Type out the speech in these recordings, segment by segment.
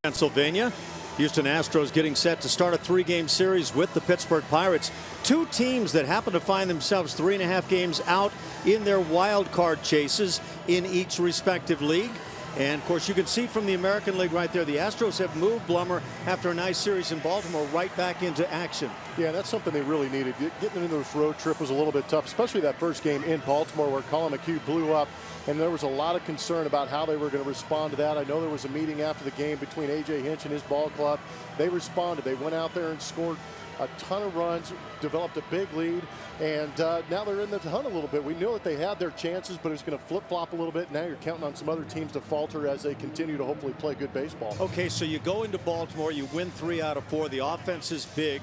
Pennsylvania. Houston Astros getting set to start a 3-game series with the Pittsburgh Pirates. Two teams that happen to find themselves 3.5 games out in their wild card chases in each respective league. And of course, you can see from the American League right there, the Astros have moved Blummer after a nice series in Baltimore right back into action. Yeah, that's something they really needed. Getting into this road trip was a little bit tough, especially that first game in Baltimore where Colin McHugh blew up. And there was a lot of concern about how they were going to respond to that. I know there was a meeting after the game between A.J. Hinch and his ball club. They responded. They went out there and scored a ton of runs, developed a big lead, and now they're in the hunt a little bit. We knew that they had their chances, but it's going to flip-flop a little bit. Now you're counting on some other teams to falter as they continue to hopefully play good baseball. Okay, so you go into Baltimore, you win 3 out of 4. The offense is big.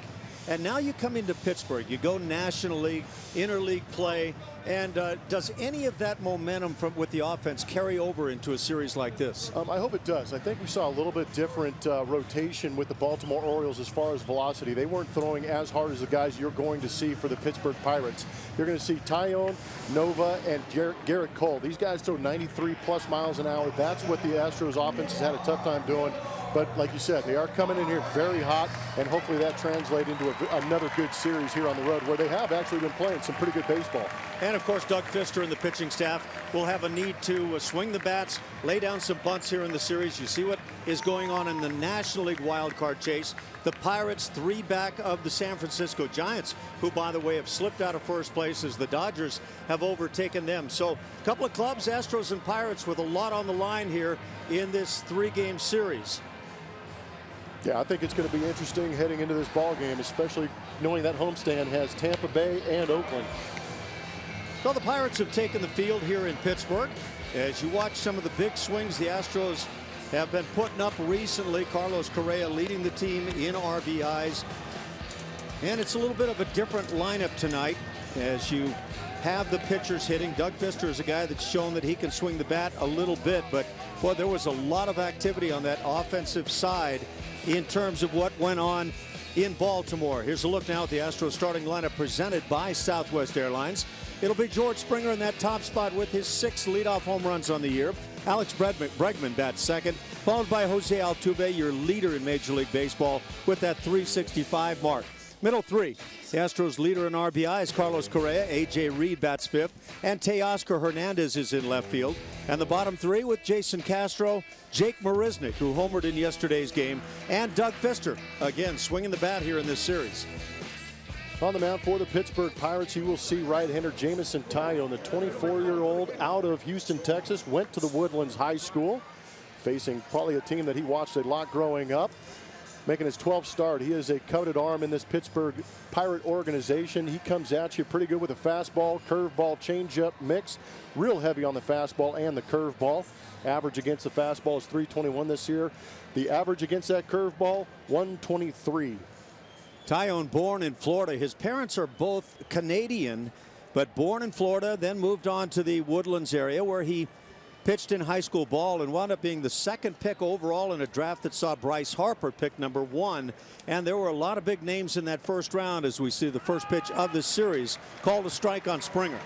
And now you come into Pittsburgh. You go National League, interleague play. And does any of that momentum with the offense carry over into a series like this? I hope it does. I think we saw a little bit different rotation with the Baltimore Orioles as far as velocity. They weren't throwing as hard as the guys you're going to see for the Pittsburgh Pirates. You're going to see Tyone, Nova, and Garrett Cole. These guys throw 93+ miles an hour. That's what the Astros offense has had a tough time doing. But like you said, they are coming in here very hot, and hopefully that translates into another good series here on the road where they have actually been playing some pretty good baseball. And of course, Doug Fister and the pitching staff will have a need to swing the bats, lay down some bunts here in the series. You see what is going on in the National League wild card chase. The Pirates 3 back of the San Francisco Giants, who, by the way, have slipped out of first place as the Dodgers have overtaken them. So a couple of clubs, Astros and Pirates, with a lot on the line here in this 3-game series. Yeah, I think it's going to be interesting heading into this ball game, especially knowing that homestand has Tampa Bay and Oakland. So the Pirates have taken the field here in Pittsburgh. As you watch some of the big swings the Astros have been putting up recently, Carlos Correa leading the team in RBIs. And it's a little bit of a different lineup tonight as you have the pitchers hitting. Doug Fister is a guy that's shown that he can swing the bat a little bit, but boy, there was a lot of activity on that offensive side in terms of what went on in Baltimore. Here's a look now at the Astros starting lineup presented by Southwest Airlines. It'll be George Springer in that top spot with his 6 leadoff home runs on the year. Alex Bregman bats second, followed by Jose Altuve, your leader in Major League Baseball, with that 365 mark. Middle 3, the Astros leader in RBIs, Carlos Correa. A.J. Reed bats 5th, and Teoscar Hernandez is in left field. And the bottom 3 with Jason Castro, Jake Marisnick, who homered in yesterday's game, and Doug Fister, again swinging the bat here in this series. On the mound for the Pittsburgh Pirates, you will see right-hander Jamison Tyone, the 24-year-old out of Houston, Texas, went to the Woodlands High School, facing probably a team that he watched a lot growing up. Making his 12th start. He is a coveted arm in this Pittsburgh Pirate organization. He comes at you pretty good with a fastball, curveball, changeup mix. Real heavy on the fastball and the curveball. Average against the fastball is 321 this year. The average against that curveball, 123. Tyone, born in Florida. His parents are both Canadian, but born in Florida, then moved on to the Woodlands area where he pitched in high school ball and wound up being the 2nd pick overall in a draft that saw Bryce Harper pick number 1. And there were a lot of big names in that first round as we see the first pitch of this series called a strike on Springer.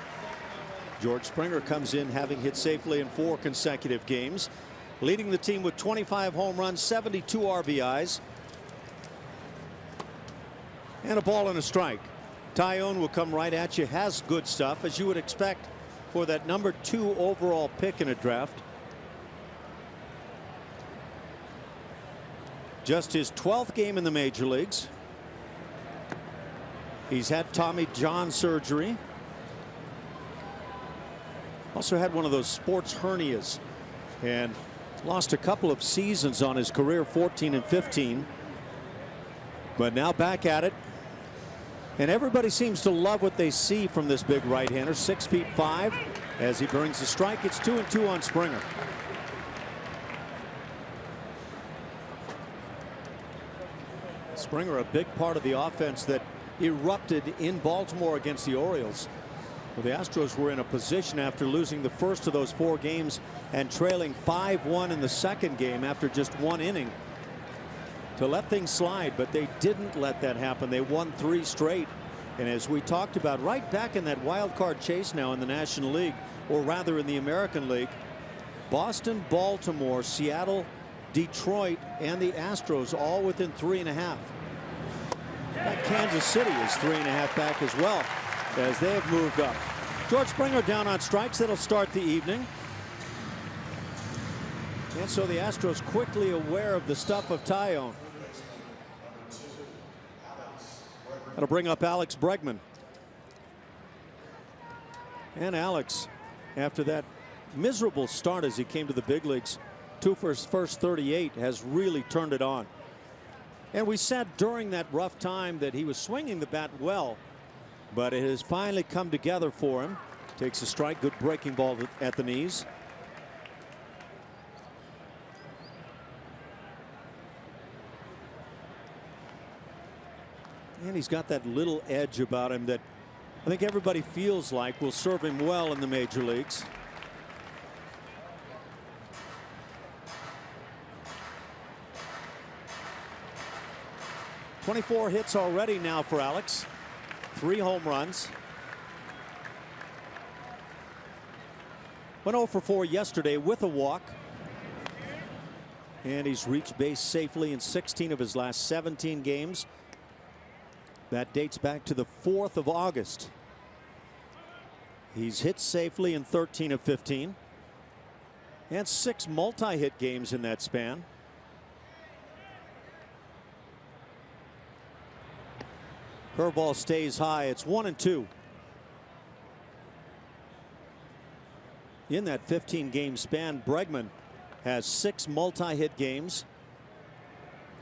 George Springer comes in having hit safely in 4 consecutive games, leading the team with 25 home runs, 72 RBIs, and a ball and a strike. Tyone will come right at you, has good stuff as you would expect for that number 2 overall pick in a draft. Just his 12th game in the major leagues. He's had Tommy John surgery. Also had one of those sports hernias and lost a couple of seasons on his career, 14 and 15. But now back at it. And everybody seems to love what they see from this big right-hander, 6'5". As he brings the strike, it's 2-2 on Springer. Springer, a big part of the offense that erupted in Baltimore against the Orioles. Well, the Astros were in a position after losing the first of those 4 games and trailing 5-1 in the second game after just 1 inning to let things slide, but they didn't let that happen. They won 3 straight. And as we talked about, right back in that wild card chase now in the National League, or rather in the American League. Boston, Baltimore, Seattle, Detroit, and the Astros all within 3.5. Kansas City is 3.5 back as well as they have moved up. George Springer down on strikes. That'll start the evening. And so the Astros quickly aware of the stuff of Taillon. That'll bring up Alex Bregman. And Alex, after that miserable start as he came to the big leagues, 2 for his first 38, has really turned it on. And we said during that rough time that he was swinging the bat well, but it has finally come together for him. Takes a strike, good breaking ball at the knees. And he's got that little edge about him that I think everybody feels like will serve him well in the major leagues. .24 hits already now for Alex. 3 home runs. Went 0 for 4 yesterday with a walk. And he's reached base safely in 16 of his last 17 games. That dates back to the 4th of August. He's hit safely in 13 of 15. And 6 multi-hit games in that span. Curveball stays high. It's 1-2. In that 15-game span, Bregman has 6 multi-hit games,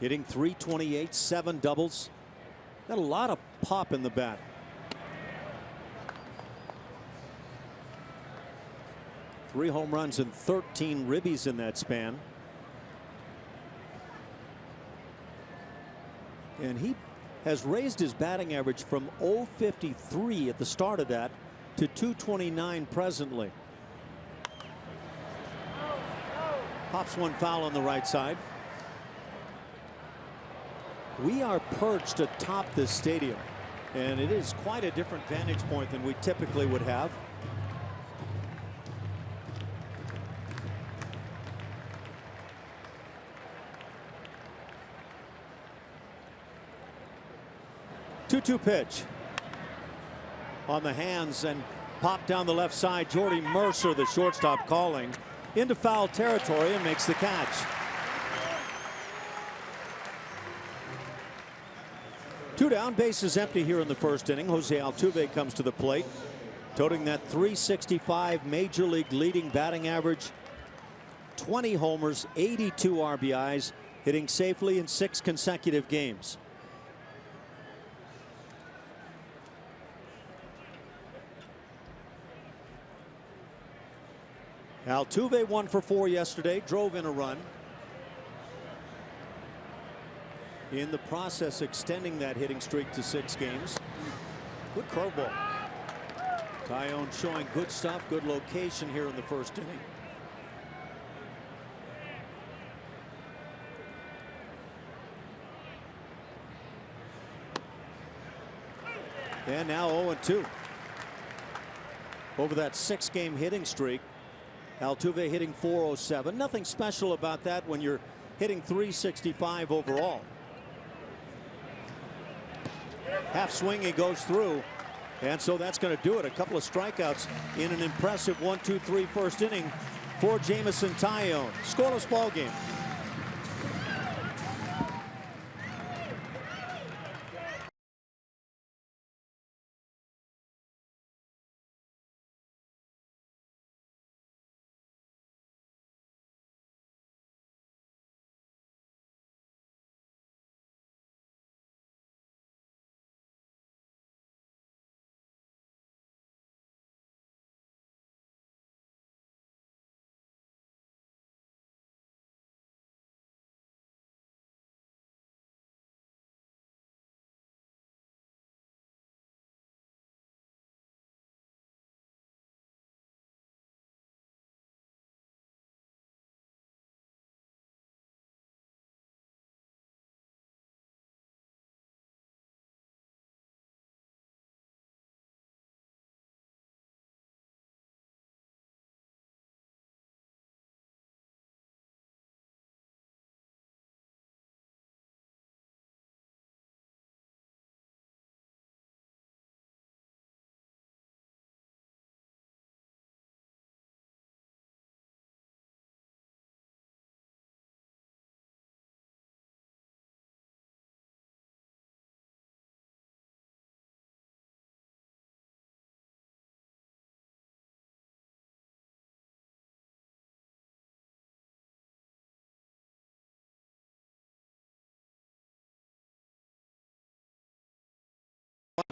hitting .328, 7 doubles. Got a lot of pop in the bat. Three home runs and 13 ribbies in that span. And he has raised his batting average from .053 at the start of that to .229 presently. Pops one foul on the right side. We are perched atop this stadium, and it is quite a different vantage point than we typically would have. Two-two pitch on the hands and pop down the left side. Jordy Mercer, the shortstop, calling into foul territory and makes the catch. Two down, bases empty here in the first inning. Jose Altuve comes to the plate, toting that .365 major league leading batting average, 20 homers, 82 RBIs, hitting safely in 6 consecutive games. Altuve 1 for 4 yesterday, drove in a run. In the process, extending that hitting streak to 6 games. Good curveball. Taillon showing good stuff, good location here in the first inning. And now 0-2. Over that 6-game hitting streak, Altuve hitting .407. Nothing special about that when you're hitting .365 overall. Half swing, he goes through, and so that's going to do it. A couple of strikeouts in an impressive 1-2-3 first inning for Jameson Taillon. Scoreless ball game.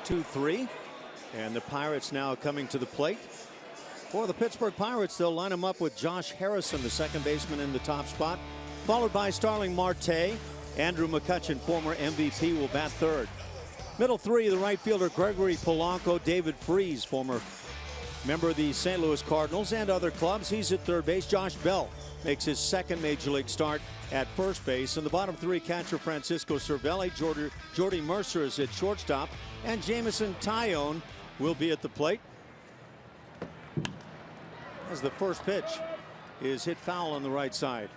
1-2-3. And the Pirates now coming to the plate. For the Pittsburgh Pirates, they'll line him up with Josh Harrison, the second baseman, in the top spot, followed by Starling Marte. Andrew McCutchen, former MVP, will bat third. Middle three, the right fielder Gregory Polanco, David Freese, former member of the St. Louis Cardinals and other clubs. He's at third base. Josh Bell makes his second major league start at first base. And the bottom three, catcher Francisco Cervelli, Jordy Mercer is at shortstop, and Jameson Taillon will be at the plate. As the first pitch is hit foul on the right side.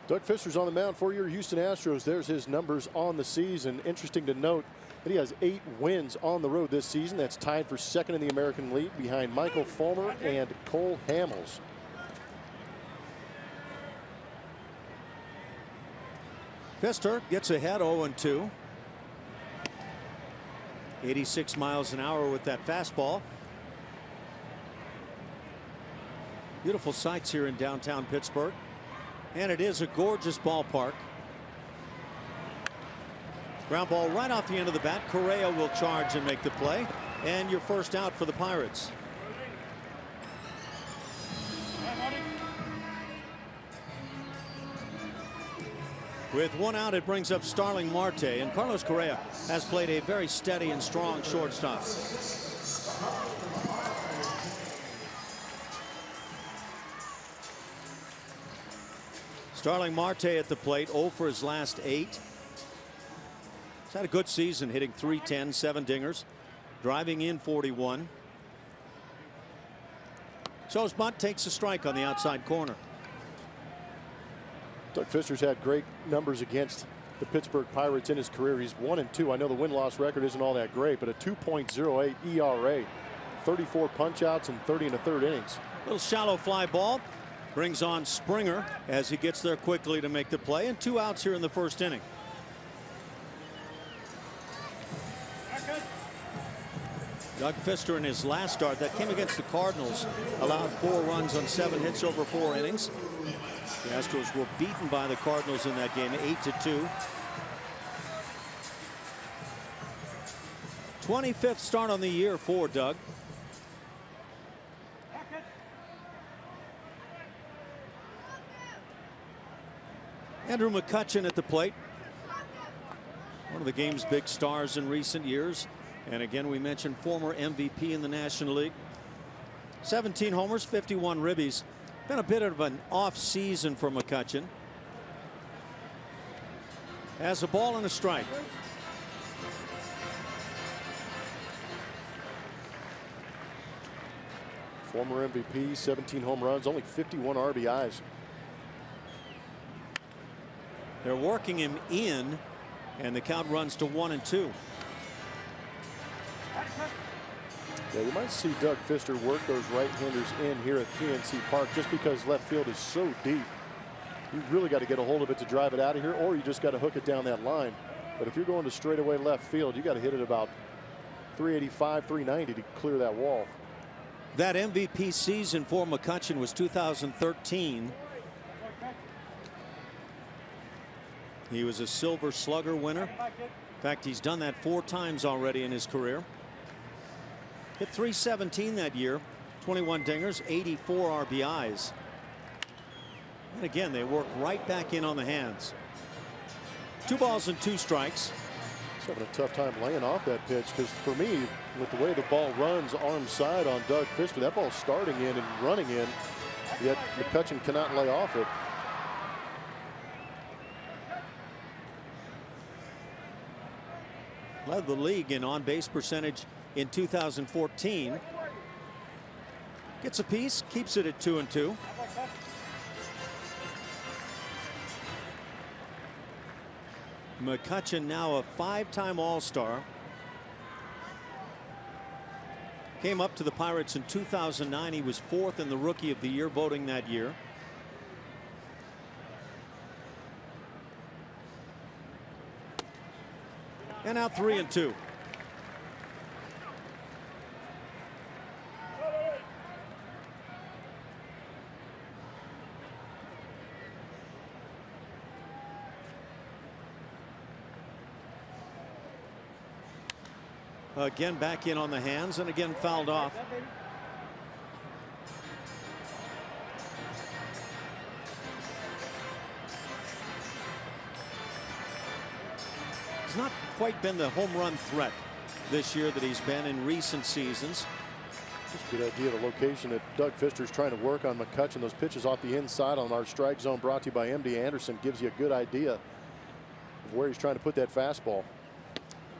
Doug Fister's on the mound for your Houston Astros. There's his numbers on the season. Interesting to note that he has 8 wins on the road this season. That's tied for second in the American League behind Michael Fulmer and Cole Hamels. Fister gets ahead 0-2. 86 miles an hour with that fastball. Beautiful sights here in downtown Pittsburgh. And it is a gorgeous ballpark. Ground ball right off the end of the bat. Correa will charge and make the play. And your first out for the Pirates. With one out, it brings up Starling Marte. And Carlos Correa has played a very steady and strong shortstop. Starling Marte at the plate, 0 for his last 8. He's had a good season, hitting .310, 7 dingers, driving in 41. So his bunt takes a strike on the outside corner. Doug Fister's had great numbers against the Pittsburgh Pirates in his career. He's 1-2. I know the win-loss record isn't all that great, but a 2.08 ERA, 34 punch-outs in 30 1/3 innings. Little shallow fly ball. Brings on Springer as he gets there quickly to make the play, and 2 outs here in the first inning. Doug Fister in his last start that came against the Cardinals allowed 4 runs on 7 hits over 4 innings. The Astros were beaten by the Cardinals in that game 8-2. 25th start on the year for Doug. Andrew McCutchen at the plate. One of the game's big stars in recent years. And again, we mentioned former MVP in the National League. 17 homers, 51 ribbies. Been a bit of an off season for McCutchen. Has a ball and a strike. Former MVP, 17 home runs, only 51 RBIs. They're working him in, and the count runs to 1-2. Yeah, you might see Doug Fister work those right-handers in here at PNC Park just because left field is so deep. You really got to get a hold of it to drive it out of here, or you just got to hook it down that line. But if you're going to straightaway left field, you got to hit it about 385, 390 to clear that wall. That MVP season for McCutchen was 2013. He was a Silver Slugger winner. In fact, he's done that 4 times already in his career. Hit .317 that year, 21 dingers, 84 RBIs. And again, they work right back in on the hands. 2 balls and 2 strikes. He's having a tough time laying off that pitch, because for me, with the way the ball runs arm side on Doug Fister, that ball's starting in and running in, yet McCutchen cannot lay off it. Led the league in on-base percentage in 2014. Gets a piece, keeps it at 2-2. McCutchen now a 5-time All-Star. Came up to the Pirates in 2009. He was 4th in the Rookie of the Year voting that year. And now 3-2. Again back in on the hands and again fouled off. He's not quite been the home run threat this year that he's been in recent seasons. Just a good idea of the location that Doug Fister's trying to work on McCutchen. Those pitches off the inside on our strike zone brought to you by MD Anderson gives you a good idea of where he's trying to put that fastball.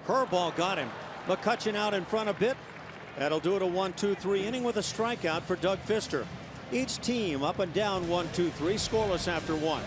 Curveball got him. McCutchen out in front a bit. That'll do it a 1-2-3 inning with a strikeout for Doug Fister. Each team up and down 1-2-3 scoreless after one.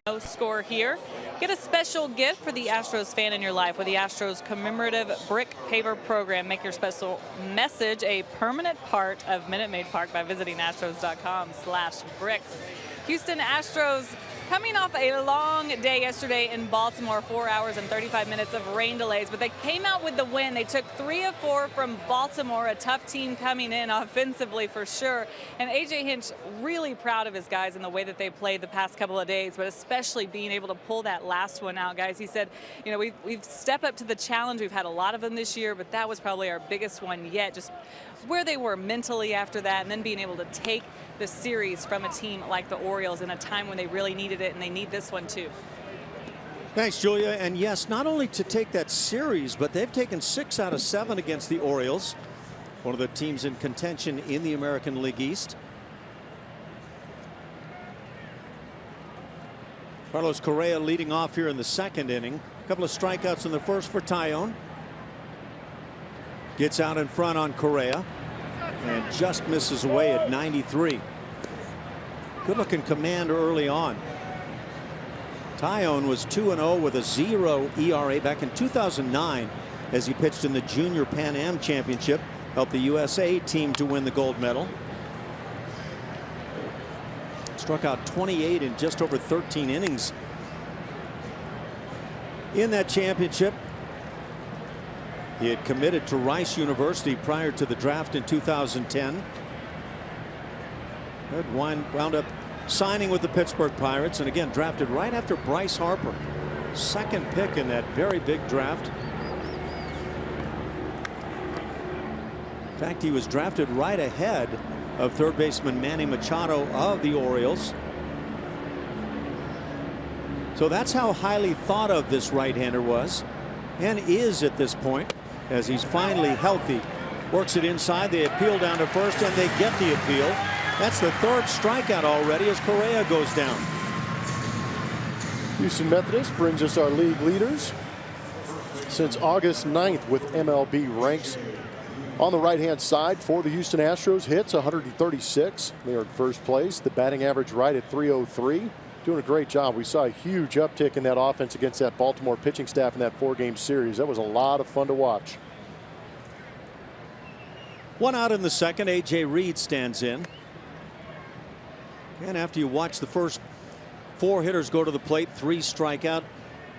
No score here. Get a special gift for the Astros fan in your life with the Astros commemorative brick paver program. Make your special message a permanent part of Minute Maid Park by visiting astros.com/bricks. Houston Astros coming off a long day yesterday in Baltimore, 4 hours and 35 minutes of rain delays, but they came out with the win. They took 3 of 4 from Baltimore, a tough team coming in offensively for sure. And A.J. Hinch really proud of his guys in the way that they played the past couple of days, but especially being able to pull that last one out, guys. He said, you know, we've stepped up to the challenge. We've had a lot of them this year, but that was probably our biggest one yet. Just where they were mentally after that, and then being able to take the series from a team like the Orioles in a time when they really needed it, and they need this one too. Thanks, Julia. And yes, not only to take that series, but they've taken 6 out of 7 against the Orioles, one of the teams in contention in the American League East. Carlos Correa leading off here in the second inning. A couple of strikeouts in the first for Taillon. Gets out in front on Correa and just misses away at 93. Good looking command early on. Taillon was 2-0 with a 0 ERA back in 2009 as he pitched in the Junior Pan Am Championship, helped the USA team to win the gold medal. Struck out 28 in just over 13 innings in that championship. He had committed to Rice University prior to the draft in 2010. Wound up signing with the Pittsburgh Pirates, and again drafted right after Bryce Harper, second pick in that very big draft. In fact, he was drafted right ahead of third baseman Manny Machado of the Orioles. So that's how highly thought of this right-hander was and is at this point, as he's finally healthy. Works it inside. They appeal down to first, and they get the appeal. That's the third strikeout already as Correa goes down. Houston Methodist brings us our league leaders since August 9th with MLB ranks. On the right-hand side for the Houston Astros, hits 136. They are in first place. The batting average right at 303. Doing a great job. We saw a huge uptick in that offense against that Baltimore pitching staff in that 4-game series. That was a lot of fun to watch. One out in the second. A.J. Reed stands in. And after you watch the first 4 hitters go to the plate, 3 strike out,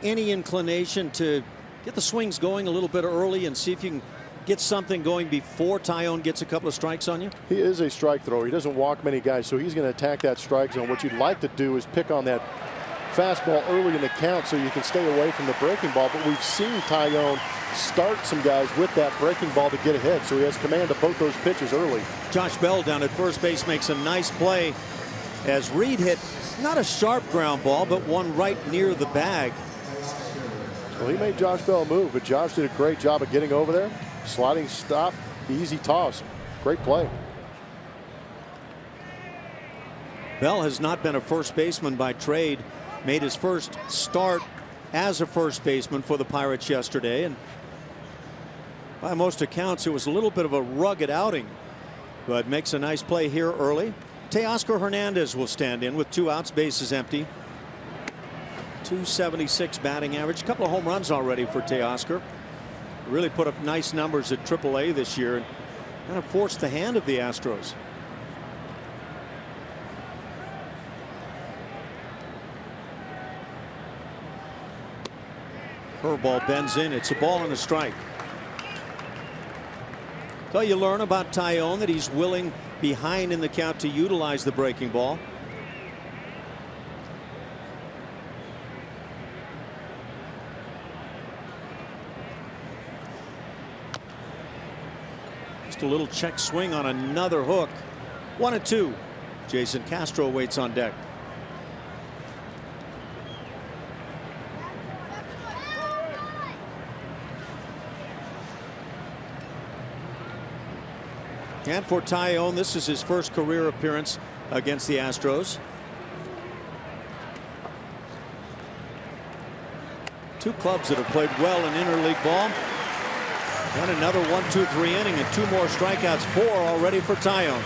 any inclination to get the swings going a little bit early and see if you can get something going before Taillon gets a couple of strikes on you? He is a strike thrower. He doesn't walk many guys, so he's going to attack that strike zone. What you'd like to do is pick on that fastball early in the count so you can stay away from the breaking ball. But we've seen Taillon start some guys with that breaking ball to get ahead, so he has command of both those pitches early. Josh Bell down at first base makes a nice play as Reed hit not a sharp ground ball, but one right near the bag. Well, he made Josh Bell move, but Josh did a great job of getting over there. Sliding stop, easy toss. Great play. Bell has not been a first baseman by trade. Made his first start as a first baseman for the Pirates yesterday, and by most accounts it was a little bit of a rugged outing, but makes a nice play here early. Teoscar Hernandez will stand in with 2 outs, bases empty. .276 batting average. A couple of home runs already for Teoscar. Really put up nice numbers at AAA this year and kind of forced the hand of the Astros. Curveball bends in. It's a ball and a strike. So you learn about Taillon that he's willing behind in the count to utilize the breaking ball. Just a little check swing on another hook. 1-2. Jason Castro waits on deck. And for Taillon, this is his first career appearance against the Astros. 2 clubs that have played well in interleague ball. And another 1-2-3 inning and 2 more strikeouts, 4 already for Taillon.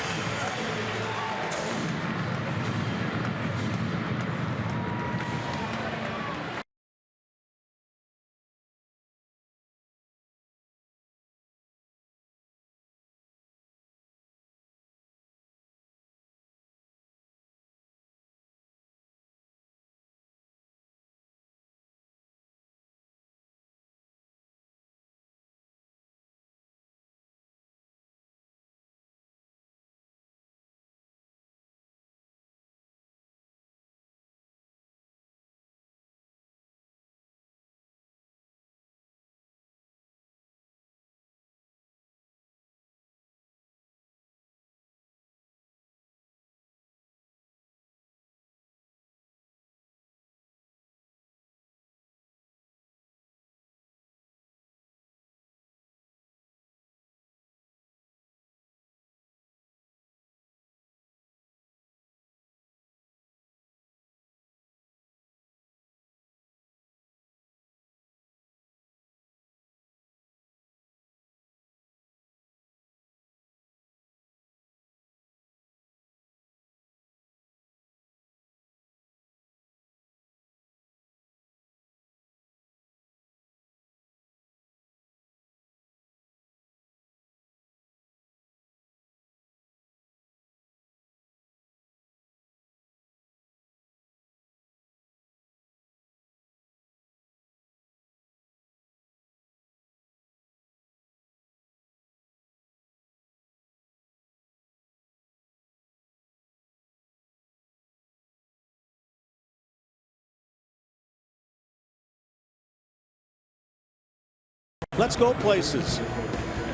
Let's go places.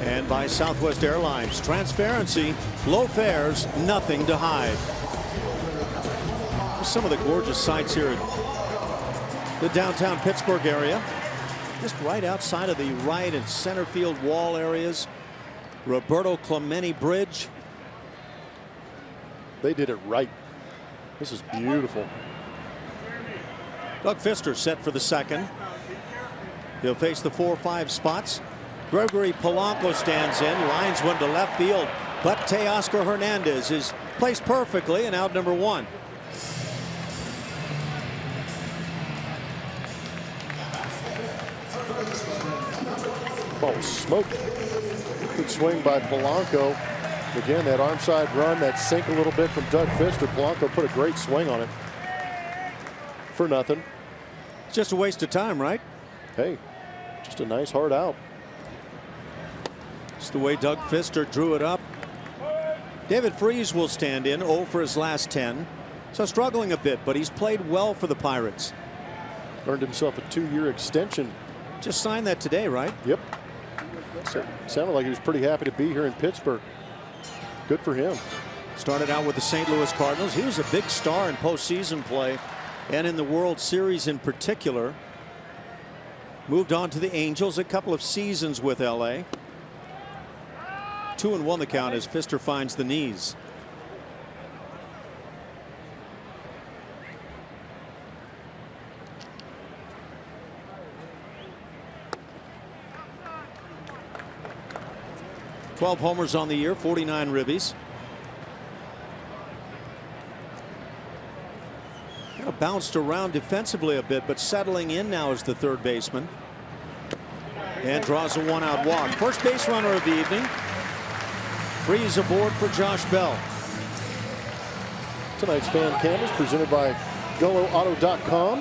And by Southwest Airlines, transparency, low fares, nothing to hide. Some of the gorgeous sights here in the downtown Pittsburgh area. Just right outside of the right and center field wall areas. Roberto Clemente Bridge. They did it right. This is beautiful. Doug Fister set for the second. He'll face the 4-5 spots. Gregory Polanco stands in, lines one to left field, but Teoscar Hernandez is placed perfectly in out number 1. Ball smoked. Good swing by Polanco. Again, that arm side run, that sink a little bit from Doug Fister. Polanco put a great swing on it. For nothing. It's just a waste of time, right? Hey, just a nice hard out. It's the way Doug Fister drew it up. David Freese will stand in 0 for his last 10. So struggling a bit, but he's played well for the Pirates. Earned himself a 2-year extension. Just signed that today, right? Yep. So sounded like he was pretty happy to be here in Pittsburgh. Good for him. Started out with the St. Louis Cardinals. He was a big star in postseason play and in the World Series in particular. Moved on to the Angels, a couple of seasons with LA. 2-1 the count as Fister finds the knees. Twelve homers on the year, 49 ribbies. Kind of bounced around defensively a bit, but settling in now as the third baseman. And draws a 1-out walk. First base runner of the evening. Freeze aboard for Josh Bell. Tonight's fan canvas presented by GulloAuto.com.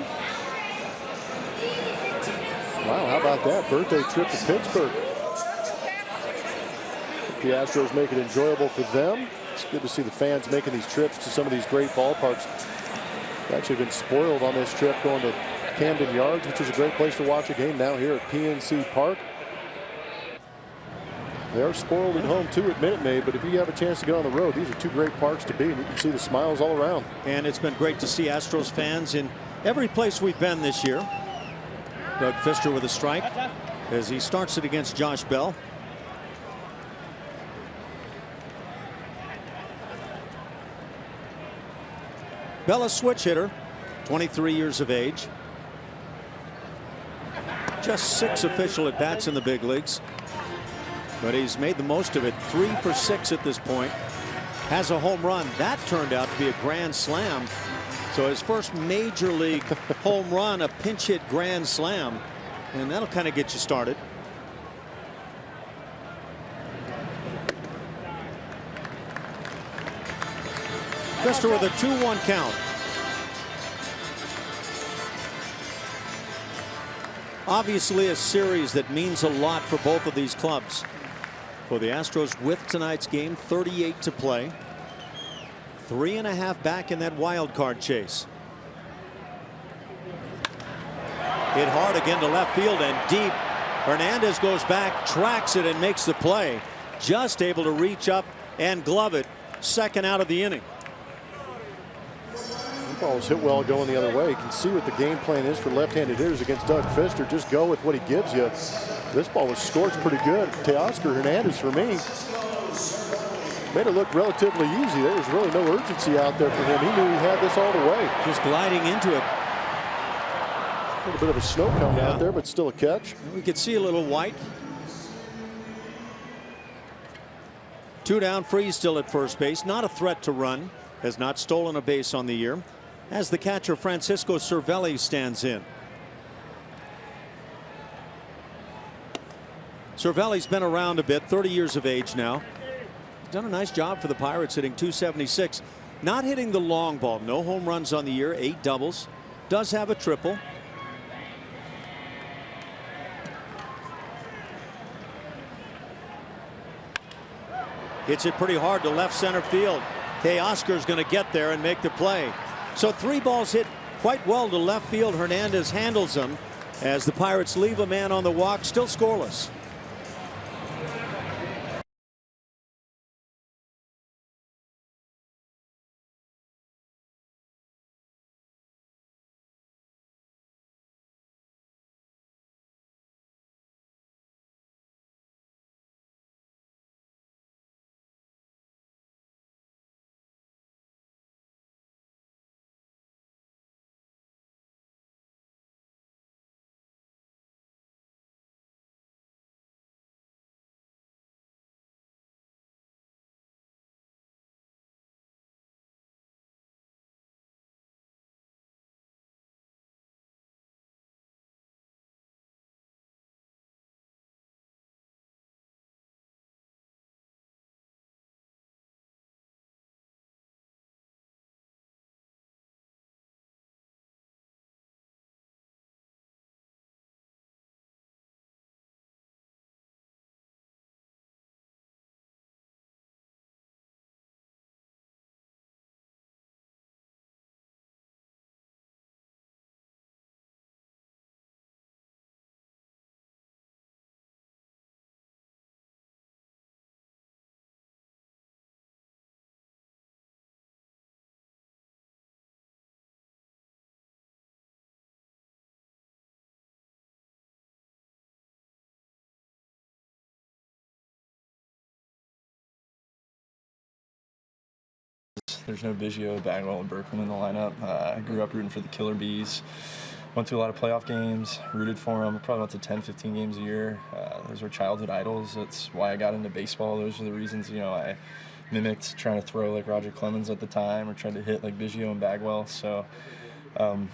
Wow, how about that? Birthday trip to Pittsburgh. The Astros make it enjoyable for them. It's good to see the fans making these trips to some of these great ballparks. They've actually been spoiled on this trip going to Camden Yards, which is a great place to watch a game now here at PNC Park. They are spoiled at home too at Minute Maid, but if you have a chance to get on the road, these are two great parks to be, and you can see the smiles all around. And it's been great to see Astros fans in every place we've been this year. Doug Fister with a strike as he starts it against Josh Bell. Bell, a switch hitter, 23 years of age. Just 6 official at bats in the big leagues. But he's made the most of it. 3 for 6 at this point. Has a home run. That turned out to be a grand slam. So his first major league home run, a pinch hit grand slam. And that'll kind of get you started. Fister with a 2-1 count. Obviously a series that means a lot for both of these clubs. For the Astros with tonight's game, 38 to play. 3.5 back in that wild card chase. Hit hard again to left field and deep. Hernandez goes back, tracks it, and makes the play. Just able to reach up and glove it. Second out of the inning. The ball was hit well going the other way. You can see what the game plan is for left-handed hitters against Doug Fister. Just go with what he gives you. This ball was scorched pretty good. Teoscar Hernandez for me made it look relatively easy. There was really no urgency out there for him. He knew he had this all the way. Just gliding into it. A little bit of a snow cone out there, but still a catch. We could see a little white. 2 down, Freeze still at first base. Not a threat to run. Has not stolen a base on the year. As the catcher Francisco Cervelli stands in. Cervelli's been around a bit, 30 years of age now. He's done a nice job for the Pirates, hitting .276. Not hitting the long ball. No home runs on the year, 8 doubles. Does have a triple. Hits it pretty hard to left center field. Teoscar's going to get there and make the play. So 3 balls hit quite well to left field. Hernandez handles them as the Pirates leave a man on the walk, still scoreless. There's no Biggio, Bagwell, and Berkman in the lineup. I grew up rooting for the Killer Bees. Went to a lot of playoff games, rooted for them. Probably went to 10, 15 games a year. Those were childhood idols. That's why I got into baseball. Those are the reasons, I mimicked trying to throw like Roger Clemens at the time, or tried to hit like Biggio and Bagwell. So, I don't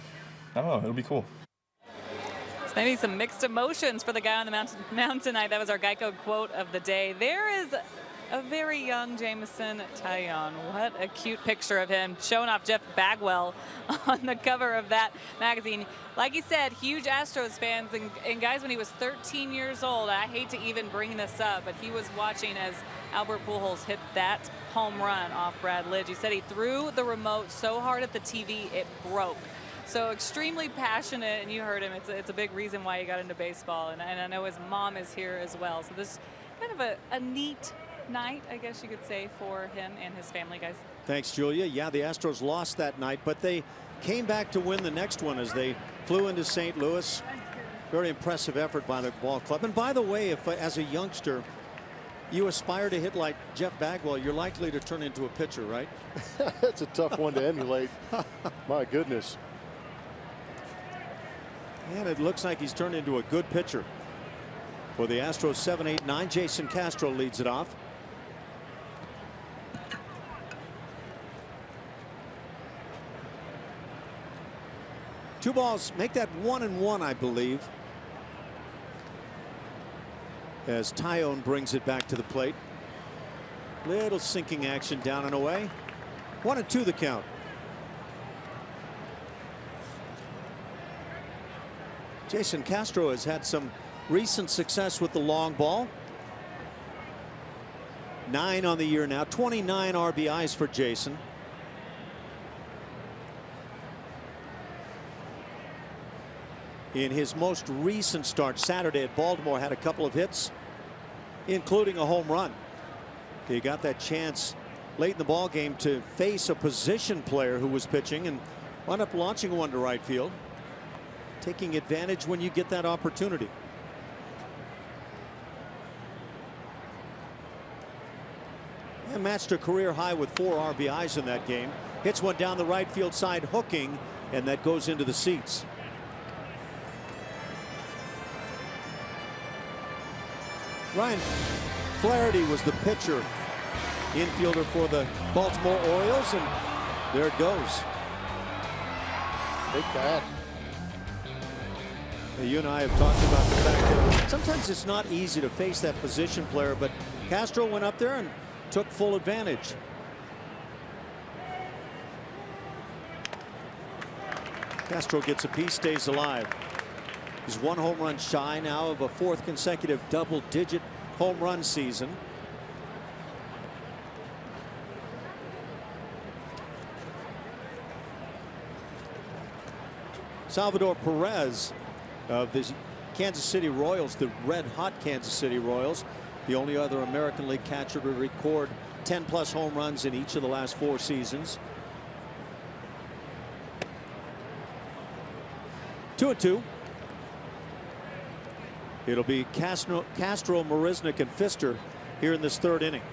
know. It'll be cool. Maybe some mixed emotions for the guy on the mound tonight. That was our Geico quote of the day. There is a very young Jameson Taillon. What a cute picture of him showing off Jeff Bagwell on the cover of that magazine. Like he said, huge Astros fans, and guys, when he was 13 years old, I hate to even bring this up, but he was watching as Albert Pujols hit that home run off Brad Lidge. He said he threw the remote so hard at the TV it broke. So extremely passionate, and you heard him. It's a big reason why he got into baseball, and I know his mom is here as well. So this is kind of a neat night, I guess you could say, for him and his family, guys. Thanks, Julia. Yeah, the Astros lost that night, but they came back to win the next one as they flew into St. Louis. Very impressive effort by the ball club. And by the way, if as a youngster you aspire to hit like Jeff Bagwell, you're likely to turn into a pitcher, right? That's a tough one to emulate. My goodness. And it looks like he's turned into a good pitcher. For the Astros, 7-8-9, Jason Castro leads it off. Two balls, make that 1-1, I believe, as Taillon brings it back to the plate. Little sinking action down and away. 1-2 the count. Jason Castro has had some recent success with the long ball. 9 on the year now, 29 RBIs for Jason. In his most recent start Saturday at Baltimore, had a couple of hits, including a home run. He got that chance late in the ball game to face a position player who was pitching and wound up launching one to right field. Taking advantage when you get that opportunity. And matched a career high with 4 RBIs in that game. Hits one down the right field side, hooking, and that goes into the seats. Ryan Flaherty was the pitcher, infielder for the Baltimore Orioles, and there it goes. Big bat. You and I have talked about the fact that sometimes it's not easy to face that position player, but Castro went up there and took full advantage. Castro gets a piece, stays alive. He's 1 home run shy now of a 4th consecutive double-digit home run season. Salvador Perez of the Kansas City Royals, the red-hot Kansas City Royals, the only other American League catcher to record 10+ home runs in each of the last 4 seasons. 2-2. It'll be Castro, Marisnick, and Pfister here in this 3rd inning.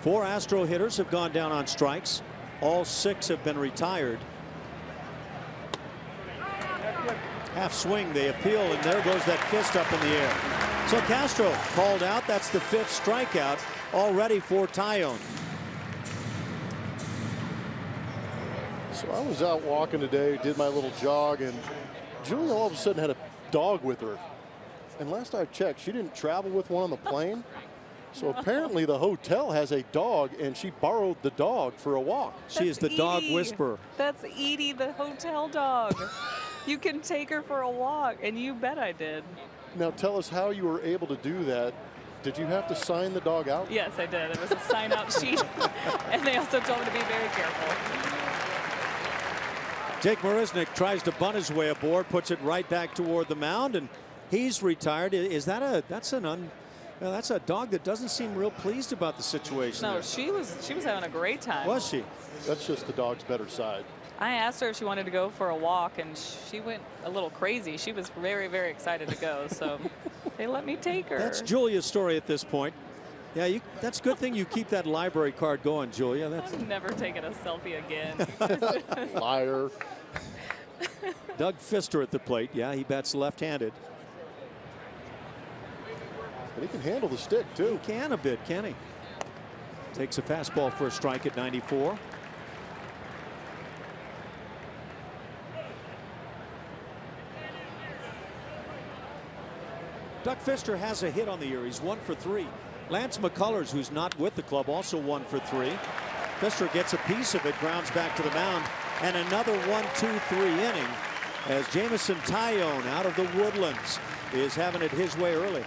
4 Astro hitters have gone down on strikes. All 6 have been retired. Half swing, they appeal, and there goes that fist up in the air. So Castro called out. That's the 5th strikeout already for Taillon. So I was out walking today, did my little jog, and Julia all of a sudden had a dog with her. And last I checked, she didn't travel with one on the plane. So apparently the hotel has a dog, and she borrowed the dog for a walk. She is the dog whisperer. That's Edie, the hotel dog. You can take her for a walk, and you bet I did. Now tell us how you were able to do that. Did you have to sign the dog out? Yes, I did. It was a sign-out sheet, and they also told me to be very careful. Jake Marisnick tries to bunt his way aboard, puts it right back toward the mound, and he's retired. Is that that's a dog that doesn't seem real pleased about the situation? No, there. she was having a great time. Was she? That's just the dog's better side. I asked her if she wanted to go for a walk, and she went a little crazy. She was very, very excited to go, so they let me take her. That's Julia's story at this point. Yeah, that's a good thing you keep that library card going, Julia. That's I'm never taking a selfie again. Liar. Doug Fister at the plate. Yeah, he bats left-handed. And he can handle the stick, too. He can a bit, can he? Takes a fastball for a strike at 94. Doug Fister has a hit on the year. He's 1 for 3. Lance McCullers, who's not with the club, also 1 for 3. Fister gets a piece of it, grounds back to the mound, and another 1-2-3 inning as Jameson Taillon out of the Woodlands is having it his way early.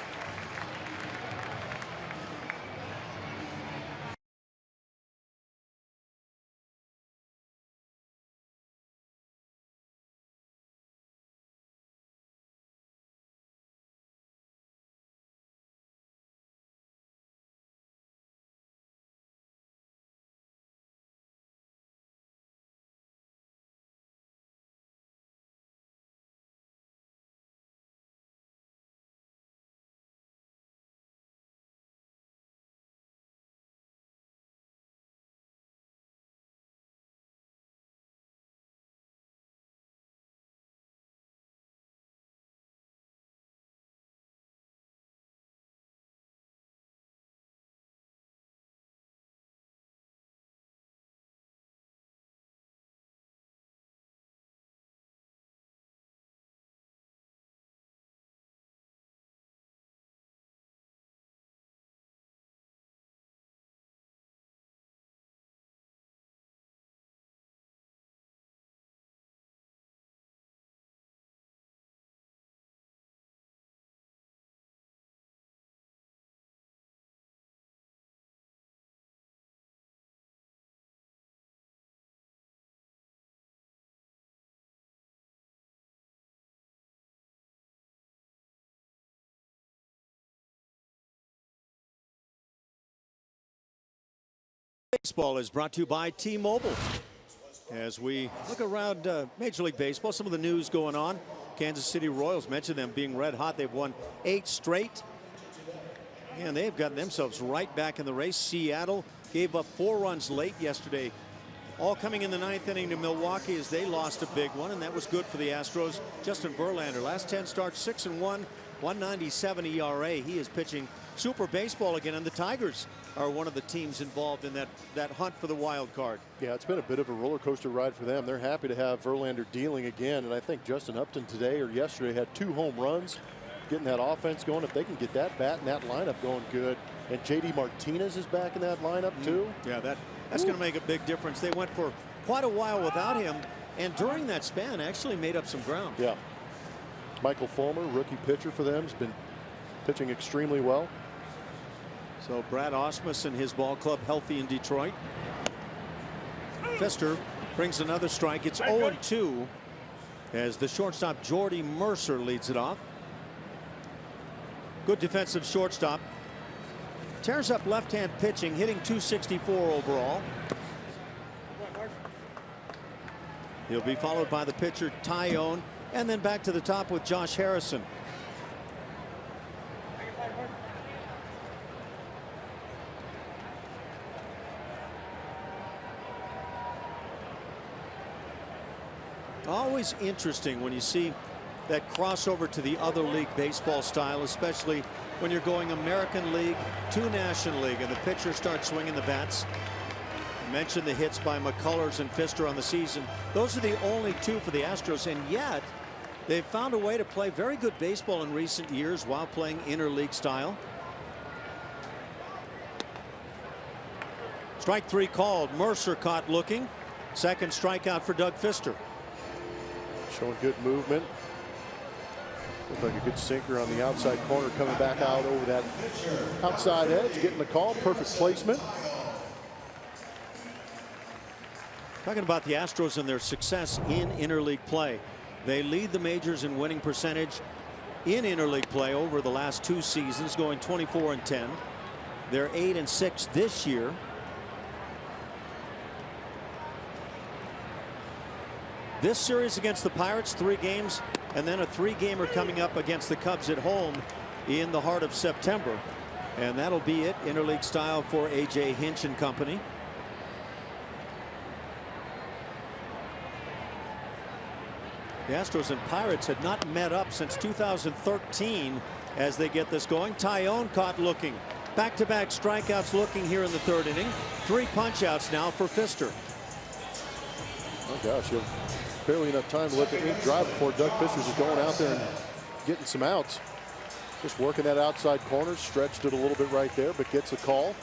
Baseball is brought to you by T-Mobile. As we look around Major League Baseball, some of the news going on. Kansas City Royals, mentioned them being red hot. They've won 8 straight. And they've gotten themselves right back in the race. Seattle gave up 4 runs late yesterday, all coming in the 9th inning to Milwaukee as they lost a big one, and that was good for the Astros. Justin Verlander, last 10 starts, 6-1, 197 ERA. He is pitching super baseball again, and the Tigers are one of the teams involved in that hunt for the wild card. Yeah, it's been a bit of a roller coaster ride for them. They're happy to have Verlander dealing again, and I think Justin Upton today or yesterday had 2 home runs, getting that offense going. If they can get that bat and that lineup going good, and JD Martinez is back in that lineup too. Yeah, that's going to make a big difference. They went for quite a while without him, and during that span actually made up some ground. Yeah. Michael Fulmer, rookie pitcher for them, has been pitching extremely well. So Brad Ausmus and his ball club healthy in Detroit. Fister brings another strike. It's 0-2 as the shortstop Jordy Mercer leads it off. Good defensive shortstop. Tears up left-hand pitching, hitting .264 overall. He'll be followed by the pitcher Taillon, and then back to the top with Josh Harrison. Always interesting when you see that crossover to the other league baseball style, especially when you're going American League to National League and the pitcher starts swinging the bats. I mentioned the hits by McCullers and Fister on the season. Those are the only 2 for the Astros, and yet they've found a way to play very good baseball in recent years while playing interleague style. Strike 3 called. Mercer caught looking. Second strikeout for Doug Fister. Showing good movement. Looked like a good sinker on the outside corner, coming back out over that outside edge, getting the call. Perfect placement. Talking about the Astros and their success in interleague play. They lead the majors in winning percentage in interleague play over the last 2 seasons, going 24-10. They're 8-6 this year. This series against the Pirates, 3 games, and then a 3-gamer coming up against the Cubs at home in the heart of September. And that'll be it, interleague style, for A.J. Hinch and company. The Astros and Pirates had not met up since 2013 as they get this going. Tyone caught looking. Back-to-back strikeouts looking here in the third inning. 3 punch-outs now for Pfister. Oh gosh, you have barely enough time to let the ink dry before Doug Fister's is going out there and getting some outs. Just working that outside corner, stretched it a little bit right there, but gets a call.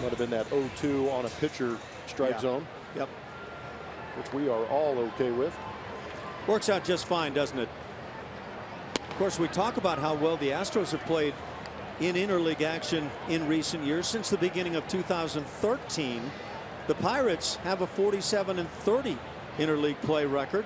Might have been that 0-2 on a pitcher strike zone. Yep. Which we are all okay with. Works out just fine, doesn't it? Of course, we talk about how well the Astros have played in interleague action in recent years. Since the beginning of 2013, the Pirates have a 47-30 interleague play record.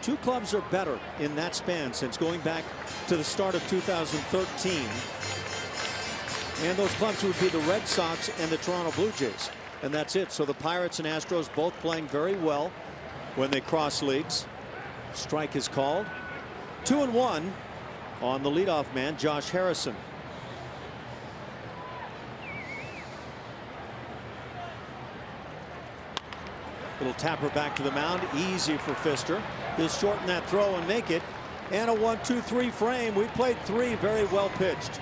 Two clubs are better in that span since going back to the start of 2013. And those clubs would be the Red Sox and the Toronto Blue Jays. And that's it. So the Pirates and Astros both playing very well when they cross leagues. Strike is called. 2-1 on the leadoff man, Josh Harrison. Little tapper back to the mound. Easy for Pfister. He'll shorten that throw and make it. And a 1-2-3 frame. We played 3 very well pitched.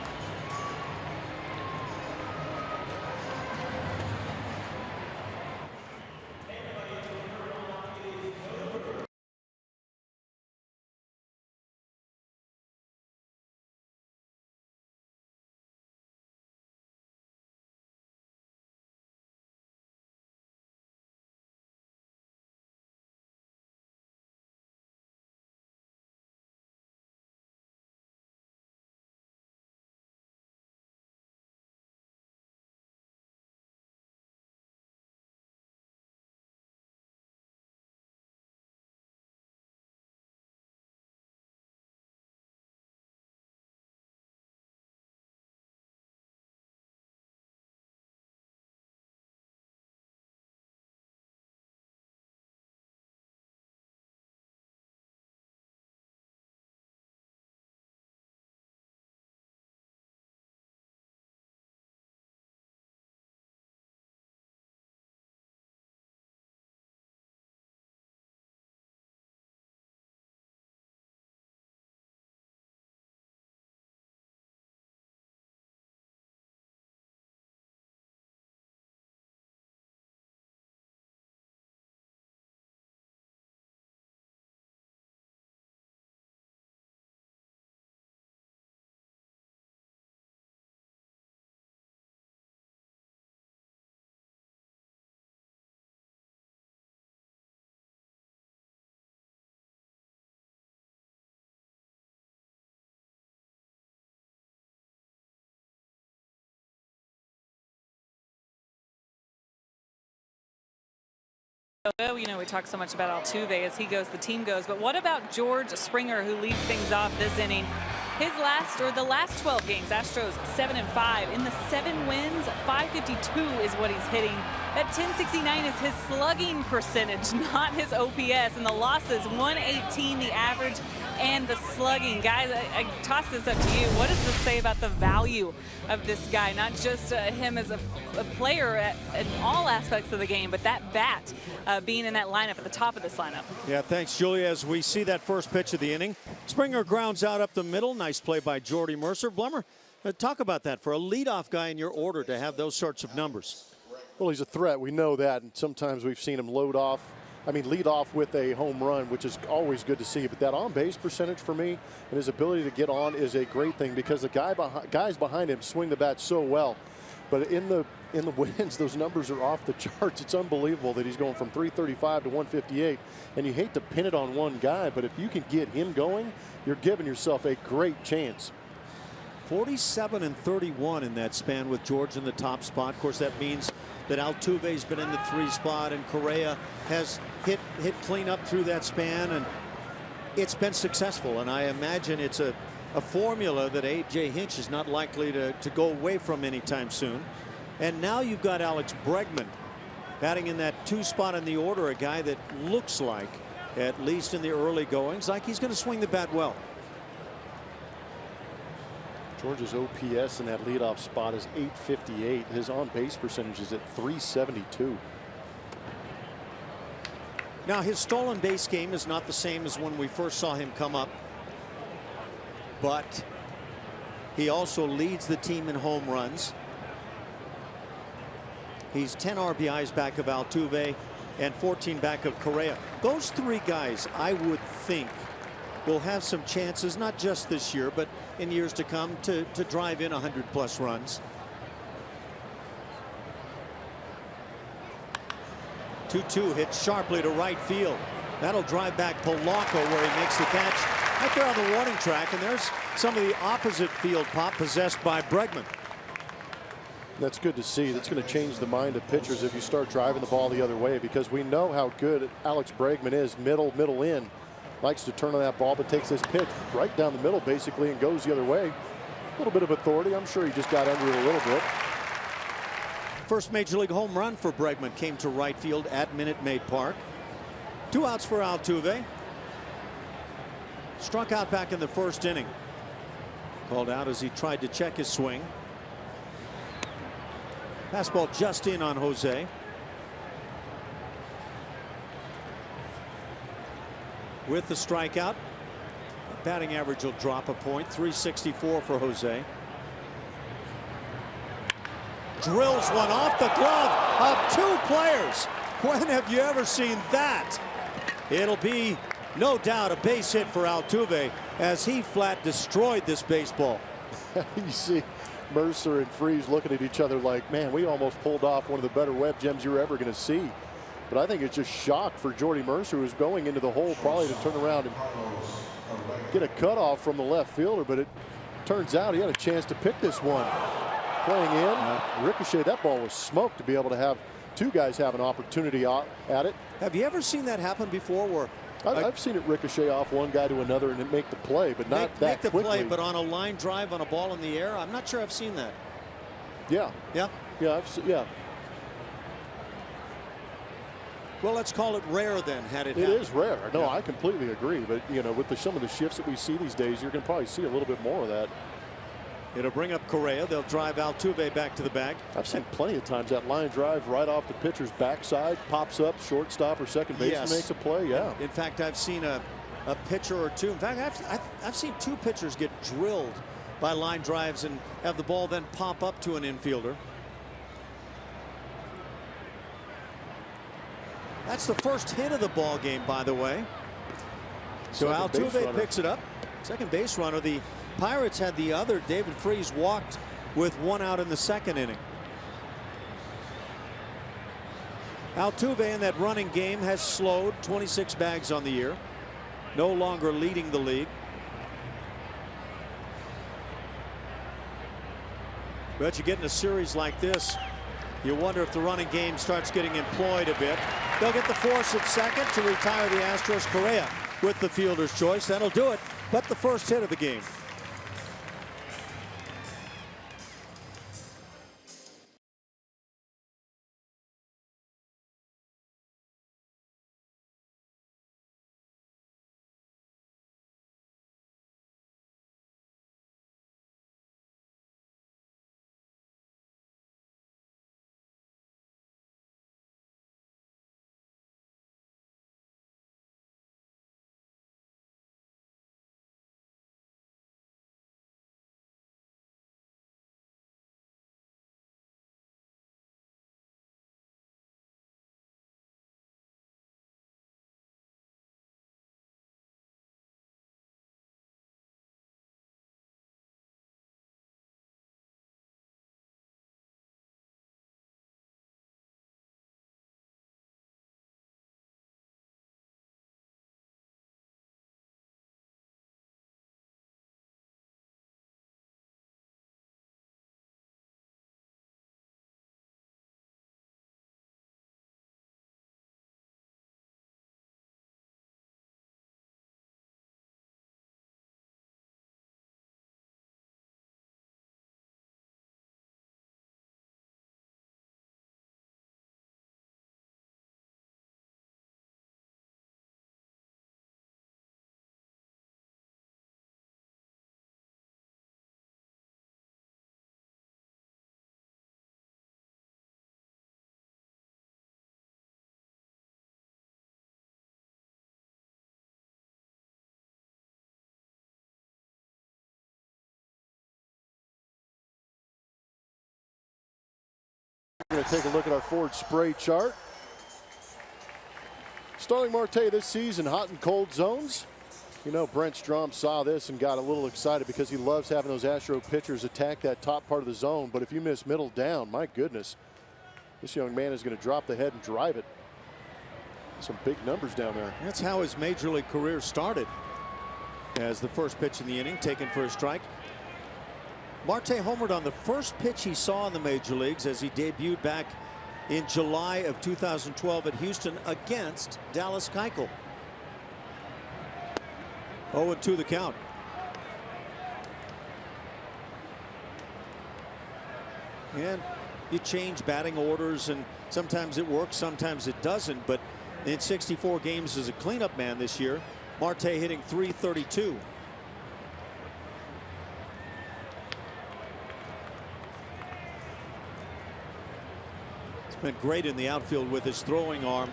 You know, we talk so much about Altuve as he goes, the team goes. But what about George Springer, who leads things off this inning? The last 12 games, Astros 7-5. In the 7 wins, .552 is what he's hitting. That .1069 is his slugging percentage, not his OPS. And the losses, .118 the average and the slugging. Guys, I toss this up to you. What does this say about the value of this guy? Not just him as a player in all aspects of the game, but that bat being in that lineup, at the top of this lineup. Yeah, thanks, Julia. As we see that first pitch of the inning, Springer grounds out up the middle. Nice play by Jordy Mercer. Blummer, talk about that for a leadoff guy in your order to have those sorts of numbers. Well, he's a threat. We know that. And sometimes we've seen him lead off with a home run, which is always good to see. But that on-base percentage for me and his ability to get on is a great thing, because the guys behind him swing the bat so well. But in the wins, those numbers are off the charts. It's unbelievable that he's going from 335 to 158. And you hate to pin it on one guy, but if you can get him going, you're giving yourself a great chance. 47-31 in that span with George in the top spot. Of course, that means that Altuve's been in the 3 spot and Correa has hit clean up through that span, and it's been successful. And I imagine it's a formula that A.J. Hinch is not likely to go away from anytime soon. And now you've got Alex Bregman batting in that 2 spot in the order, a guy that looks like at least in the early goings, like he's going to swing the bat well. George's OPS in that leadoff spot is .858. His on-base percentage is at .372. Now, his stolen base game is not the same as when we first saw him come up, but he also leads the team in home runs. He's 10 RBIs back of Altuve and 14 back of Correa. Those three guys, I would think, will have some chances, not just this year, but in years to come, to drive in 100+ runs. 2-2 hit sharply to right field. That'll drive back Polanco, where he makes the catch right there on the warning track. And there's some of the opposite field pop possessed by Bregman. That's good to see. That's going to change the mind of pitchers if you start driving the ball the other way, because we know how good Alex Bregman is. Middle in. Likes to turn on that ball, but takes this pitch right down the middle basically and goes the other way. A little bit of authority. I'm sure he just got under it a little bit. First major league home run for Bregman came to right field at Minute Maid Park. 2 outs for Altuve. Struck out back in the first inning. Called out as he tried to check his swing. Fastball just in on Jose. With the strikeout, batting average will drop a point. .364 for Jose. Drills one off the glove of 2 players. When have you ever seen that? It'll be no doubt a base hit for Altuve, as he flat destroyed this baseball. You see Mercer and Freese looking at each other like, man, we almost pulled off one of the better web gems you're ever going to see. But I think it's just shock for Jordy Mercer, who's going into the hole probably to turn around and get a cutoff from the left fielder. But it turns out he had a chance to pick this one. Playing in, ricochet, that ball was smoked to be able to have 2 guys have an opportunity at it. Have you ever seen that happen before, where I've seen it ricochet off one guy to another and it make the play, but not that quickly. Make the play, but on a line drive on a ball in the air? I'm not sure I've seen that. Yeah. Yeah? Yeah. Well, let's call it rare then, had it It happened. is rare. No, Yeah. I completely agree. But, you know, with some of the shifts that we see these days, you're going to probably see a little bit more of that. It'll bring up Correa. They'll drive Altuve back to the bag. I've seen plenty of times that line drive right off the pitcher's backside, pops up, shortstop or second baseman Yes. makes a play. Yeah. In fact, I've seen a pitcher or 2. In fact, I've seen 2 pitchers get drilled by line drives and have the ball then pop up to an infielder. That's the first hit of the ball game, by the way. So Altuve picks it up. Second base runner. The Pirates had the other. David Freese walked with 1 out in the second inning. Altuve in that running game has slowed. 26 bags on the year. No longer leading the league. But you get in a series like this, you wonder if the running game starts getting employed a bit. They'll get the force at second to retire the Astros. Correa with the fielder's choice. That'll do it. But the first hit of the game. going to take a look at our Ford spray chart. Starling Marte this season, hot and cold zones. You know, Brent Strom saw this and got a little excited because he loves having those Astro pitchers attack that top part of the zone. But if you miss middle down, my goodness, this young man is going to drop the head and drive it. Some big numbers down there. That's how his major league career started, as the first pitch in the inning taken for a strike. Marte homered on the first pitch he saw in the major leagues as he debuted back in July of 2012 at Houston against Dallas Keuchel. 0-2 the count. And you change batting orders, and sometimes it works, sometimes it doesn't. But in 64 games as a cleanup man this year, Marte hitting .332. Been great in the outfield with his throwing arm,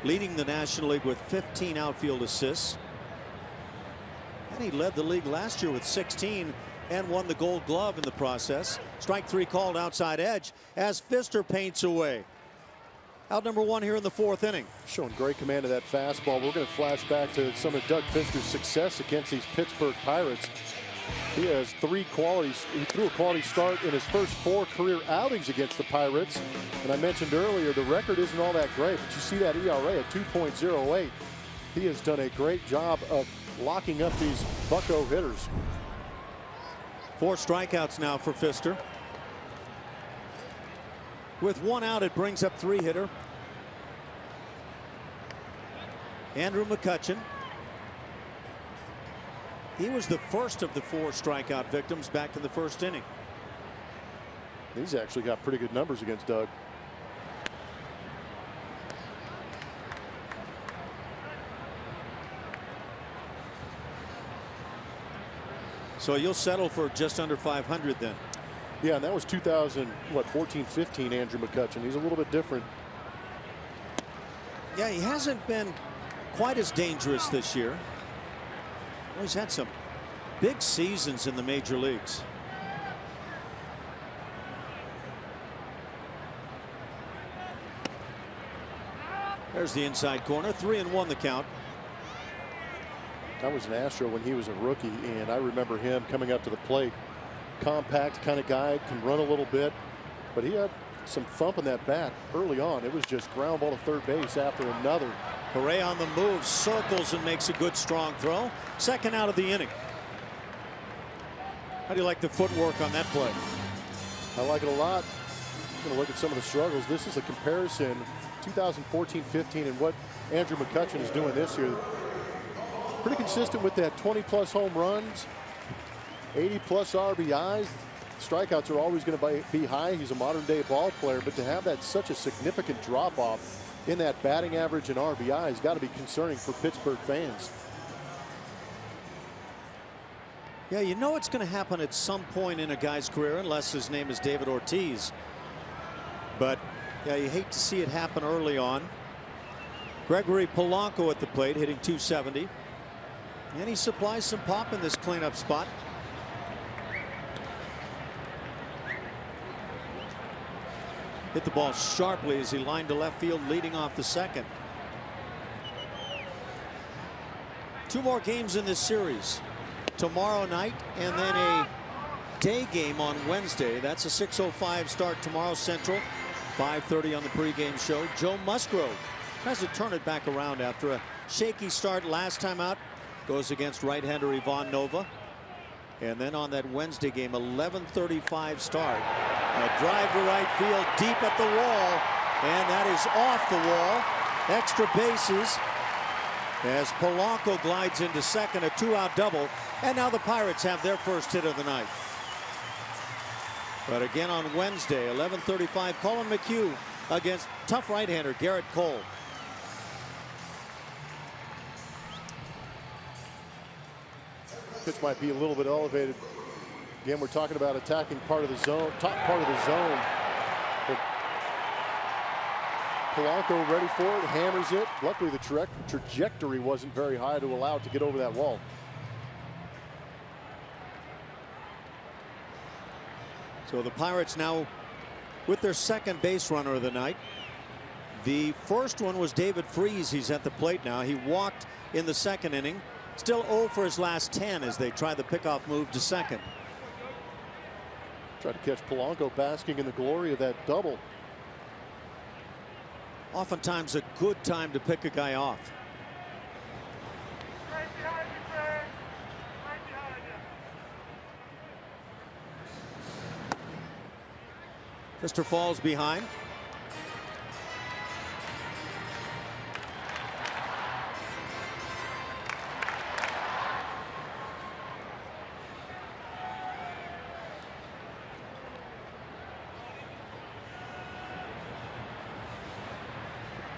leading the National League with 15 outfield assists. And he led the league last year with 16 and won the Gold Glove in the process. Strike 3 called outside edge as Fister paints away. Out number 1 here in the 4th inning. Showing great command of that fastball. We're going to flash back to some of Doug Fister's success against these Pittsburgh Pirates. He has 3 qualities. He threw a quality start in his first 4 career outings against the Pirates. And I mentioned earlier, the record isn't all that great, but you see that ERA at 2.08. He has done a great job of locking up these bucko hitters. 4 strikeouts now for Fister. With 1 out, it brings up 3-hitter Andrew McCutchen. He was the first of the 4 strikeout victims back in the first inning. He's actually got pretty good numbers against Doug. So you'll settle for just under 500 then. Yeah, and that was 2014-15 Andrew McCutchen. He's a little bit different. Yeah, he hasn't been quite as dangerous this year. Well, he's had some big seasons in the major leagues. There's the inside corner. 3-1 the count. I was an Astro when he was a rookie, and I remember him coming up to the plate. Compact kind of guy, can run a little bit, but he had some thump in that bat early on. It was just ground ball to third base after another. Correa on the move, circles and makes a good strong throw. Second out of the inning. How do you like the footwork on that play? I like it a lot. I'm going to look at some of the struggles. This is a comparison 2014-15 and what Andrew McCutchen is doing this year. Pretty consistent with that 20+ home runs, 80+ RBIs. Strikeouts are always going to be high. He's a modern day ball player, but to have that such a significant drop off in that batting average and RBI has got to be concerning for Pittsburgh fans. Yeah, you know it's going to happen at some point in a guy's career, unless his name is David Ortiz. But yeah, you hate to see it happen early on. Gregory Polanco at the plate, hitting .270. And he supplies some pop in this cleanup spot. Hit the ball sharply as he lined to left field, leading off the second. 2 more games in this series. Tomorrow night and then a day game on Wednesday. That's a 6:05 start tomorrow Central. 5:30 on the pregame show. Joe Musgrove tries to turn it back around after a shaky start last time out. Goes against right-hander Ivan Nova. And then on that Wednesday game, 11:35 start. A drive to right field, deep at the wall, and that is off the wall. Extra bases as Polanco glides into second, a 2-out double, and now the Pirates have their first hit of the night. But again on Wednesday, 11:35, Colin McHugh against tough right-hander Garrett Cole. Pitch might be a little bit elevated. Again, we're talking about attacking part of the zone, top part of the zone. But Polanco ready for it, hammers it. Luckily, the trajectory wasn't very high to allow it to get over that wall. So the Pirates now with their second base runner of the night. The first one was David Freese. He's at the plate now. He walked in the second inning. Still 0 for his last 10 as they try the pickoff move to second. Try to catch Polanco basking in the glory of that double. Oftentimes a good time to pick a guy off. Mr. falls behind.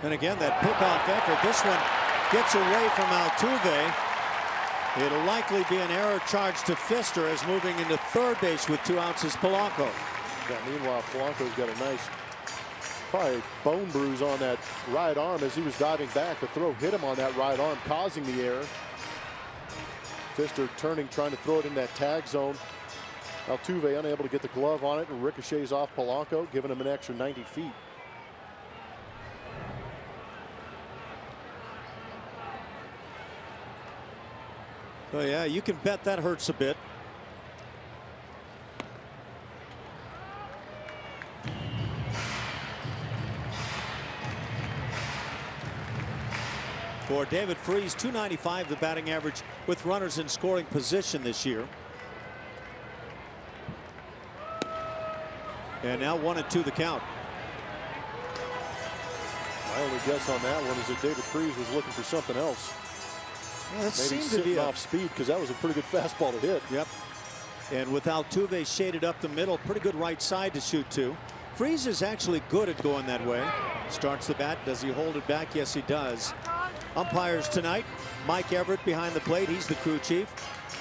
And again, that pickoff effort. This one gets away from Altuve. It'll likely be an error charge to Pfister as moving into third base with 2 outs is Polanco. Yeah, meanwhile, Polanco's got a nice, probably bone bruise on that right arm as he was diving back. The throw hit him on that right arm, causing the error. Pfister turning, trying to throw it in that tag zone. Altuve unable to get the glove on it and ricochets off Polanco, giving him an extra 90 feet. Oh yeah, you can bet that hurts a bit. For David Freese, .295 the batting average with runners in scoring position this year. And now 1-2 the count. My only guess on that one is that David Freese was looking for something else. Yeah, that Maybe seemed to be off speed, because that was a pretty good fastball to hit. Yep. And with Altuve shaded up the middle, pretty good right side to shoot to. Freese is actually good at going that way. Starts the bat. Does he hold it back? Yes, he does. Umpires tonight, Mike Everett behind the plate. He's the crew chief.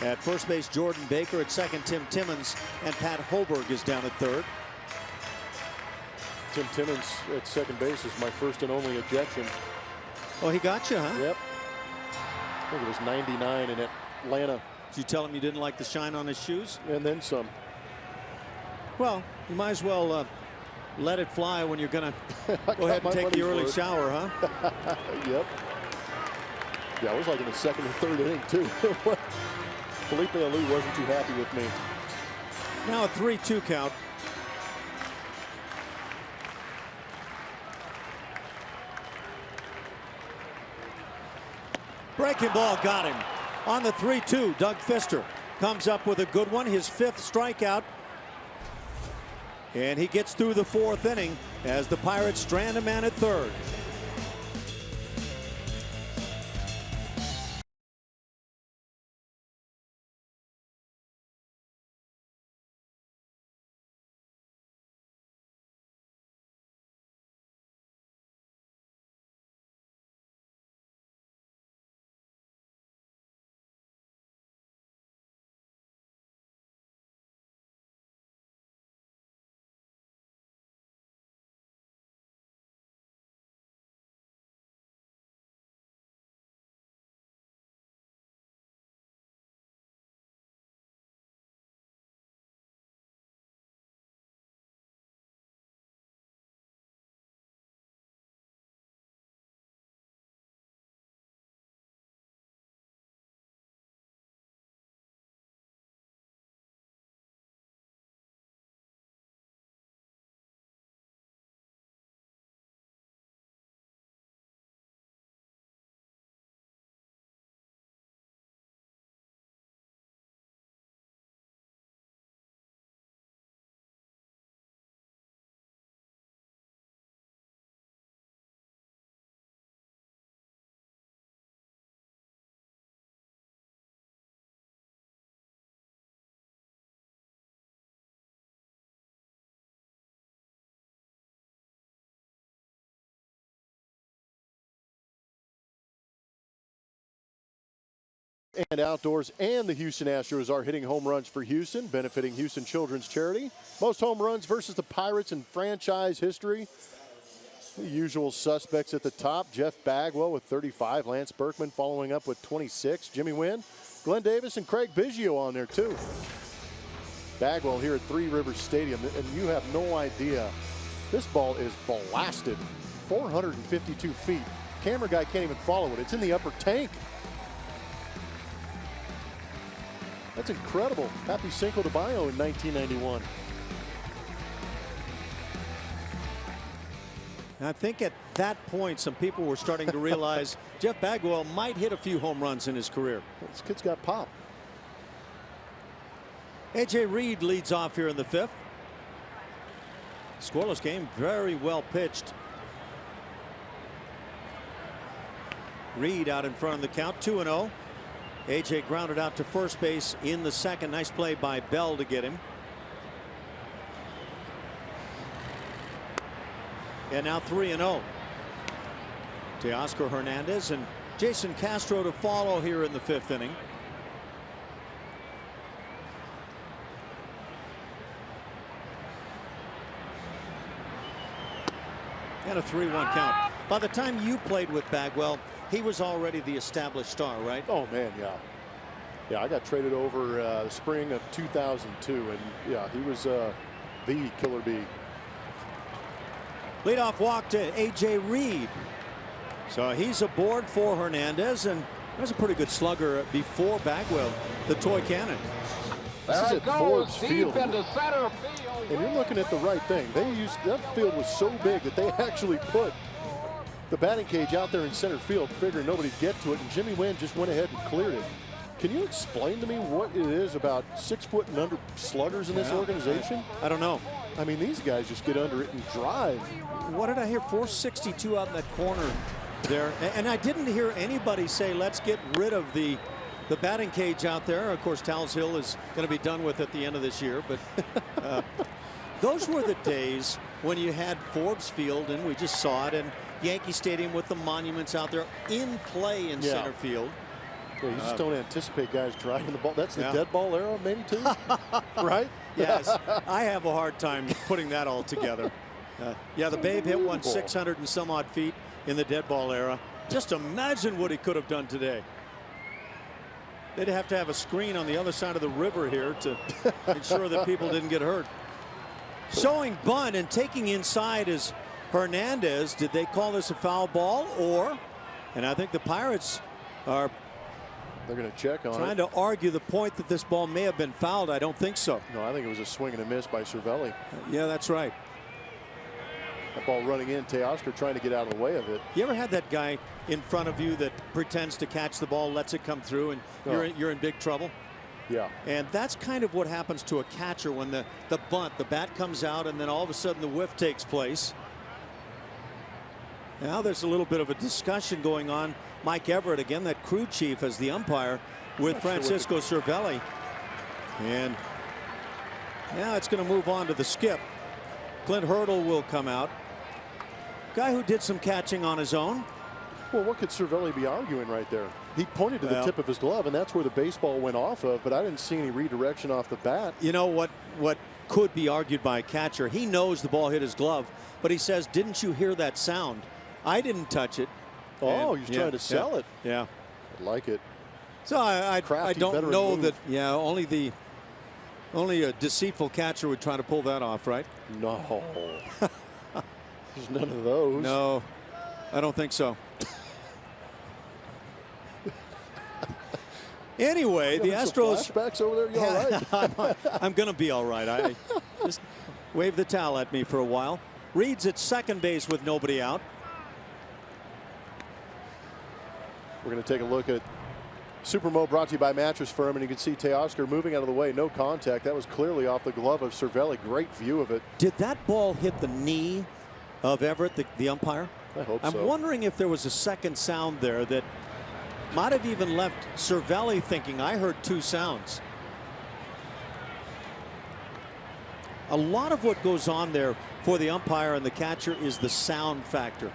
At first base, Jordan Baker. At second, Tim Timmons. And Pat Hoberg is down at third. Tim Timmons at second base is my first and only ejection. Oh, he got you, huh? Yep. I think it was 99 in Atlanta. Did you tell him you didn't like the shine on his shoes? And then some. Well, you might as well let it fly when you're going to go ahead and take the early shower, huh? Yep. Yeah, it was like in the second or third inning, too. Felipe Alou wasn't too happy with me. Now a 3-2 count. Breaking ball got him. On the 3-2, Doug Pfister comes up with a good one, his 5th strikeout. And he gets through the 4th inning as the Pirates strand a man at third. And outdoors, and the Houston Astros are hitting home runs for Houston, benefiting Houston Children's Charity. Most home runs versus the Pirates in franchise history. The usual suspects at the top: Jeff Bagwell with 35, Lance Berkman following up with 26, Jimmy Wynn, Glenn Davis, and Craig Biggio on there too. Bagwell here at Three Rivers Stadium, and you have no idea This ball is blasted 452 feet. Camera guy can't even follow it. It's in the upper tank. That's incredible. Happy Cinco de Mayo in 1991. I think at that point, some people were starting to realize Jeff Bagwell might hit a few home runs in his career. This kid's got pop. A.J. Reed leads off here in the 5th. Scoreless game, very well pitched. Reed out in front of the count, 2-0. A.J. grounded out to first base in the 2nd. Nice play by Bell to get him. And now 3-0. Teoscar Hernandez and Jason Castro to follow here in the 5th inning. And a 3-1 count. By the time you played with Bagwell, he was already the established star, right? Oh, man, yeah. Yeah, I got traded over spring of 2002, and yeah, he was the killer bee. Leadoff walk to A.J. Reed. So he's aboard for Hernandez, and there's a pretty good slugger before Bagwell, the toy cannon. This is at Forbes Field. And you're looking at the right thing. That field was so big that they actually put the batting cage out there in center field, figuring nobody'd get to it, and Jimmy Wynn just went ahead and cleared it. Can you explain to me what it is about 6 foot and under sluggers in this organization? I don't know. I mean, these guys just get under it and drive. What did I hear? 462 out in that corner there. And I didn't hear anybody say, let's get rid of the batting cage out there. Of course, Tal's Hill is going to be done with at the end of this year. But those were the days when you had Forbes Field, and we just saw it, and Yankee Stadium with the monuments out there in play in center field. Yeah, you just don't anticipate guys driving the ball. That's the dead ball era, maybe, too? Right? Yes. I have a hard time putting that all together. Yeah, the Babe hit one 600 and some odd feet in the dead ball era. Just imagine what he could have done today. They'd have to have a screen on the other side of the river here to ensure that people didn't get hurt. Showing bunt and taking inside is Hernandez. Did they call this a foul ball? Or, and I think the Pirates are they're going to check on trying to argue the point that this ball may have been fouled. I don't think so. No, I think it was a swing and a miss by Cervelli. Yeah, that's right. That ball running in, Teoscar trying to get out of the way of it. You ever had that guy in front of you that pretends to catch the ball, lets it come through, and you're in big trouble? Yeah. And that's kind of what happens to a catcher when the bunt, the bat comes out, and then all of a sudden the whiff takes place. Now there's a little bit of a discussion going on. Mike Everett, again, that crew chief as the umpire with Francisco Cervelli. And now it's going to move on to the skip. Clint Hurdle will come out. Guy who did some catching on his own. Well, what could Cervelli be arguing right there? He pointed to the tip of his glove, and that's where the baseball went off of, but I didn't see any redirection off the bat. You know what could be argued by a catcher? He knows the ball hit his glove, but he says, didn't you hear that sound? I didn't touch it. Oh, he's trying to sell it. Yeah. I like it. So I don't know that. Yeah, only a deceitful catcher would try to pull that off, right? No. There's none of those. No, I don't think so. Anyway, the Astros. Flashbacks over there. You all right? I'm going to be all right. I just wave the towel at me for a while. Reed's at second base with nobody out. We're going to take a look at Supermo, brought to you by Mattress Firm, and you can see Teoscar moving out of the way. No contact. That was clearly off the glove of Cervelli. Great view of it. Did that ball hit the knee of Everett, the umpire? I hope so. I'm wondering if there was a second sound there that might have even left Cervelli thinking, I heard two sounds. A lot of what goes on there for the umpire and the catcher is the sound factor.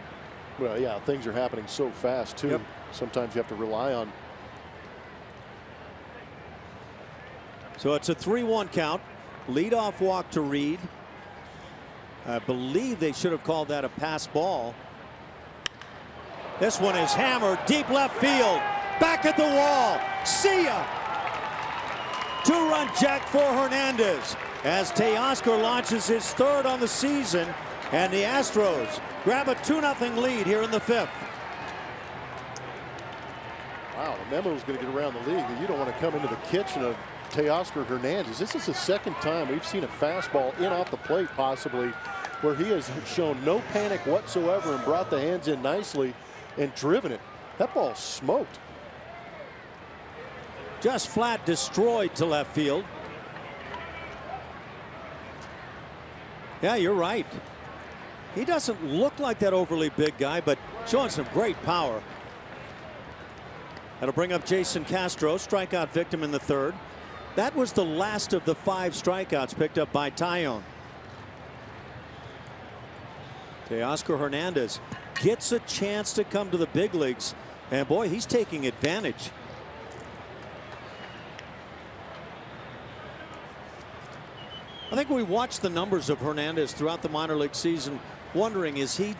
Well, yeah, things are happening so fast, too. Yep. Sometimes you have to rely on. So it's a 3-1 count. Leadoff walk to Reed. I believe they should have called that a pass ball. This one is hammered deep left field. Back at the wall. See ya. Two-run jack for Hernandez as Teoscar launches his third on the season And the Astros grab a 2-0 lead here in the 5th. Wow, the memo is going to get around the league that you don't want to come into the kitchen of Teoscar Hernandez. This is the second time we've seen a fastball in off the plate possibly where he has shown no panic whatsoever and brought the hands in nicely and driven it. That ball smoked. Just flat destroyed to left field. Yeah, you're right. He doesn't look like that overly big guy, but showing some great power. That'll bring up Jason Castro, strikeout victim in the 3rd. That was the last of the 5 strikeouts picked up by Taillon. Teoscar Hernandez gets a chance to come to the big leagues, and boy, he's taking advantage. I think we watched the numbers of Hernandez throughout the minor league season, wondering, is he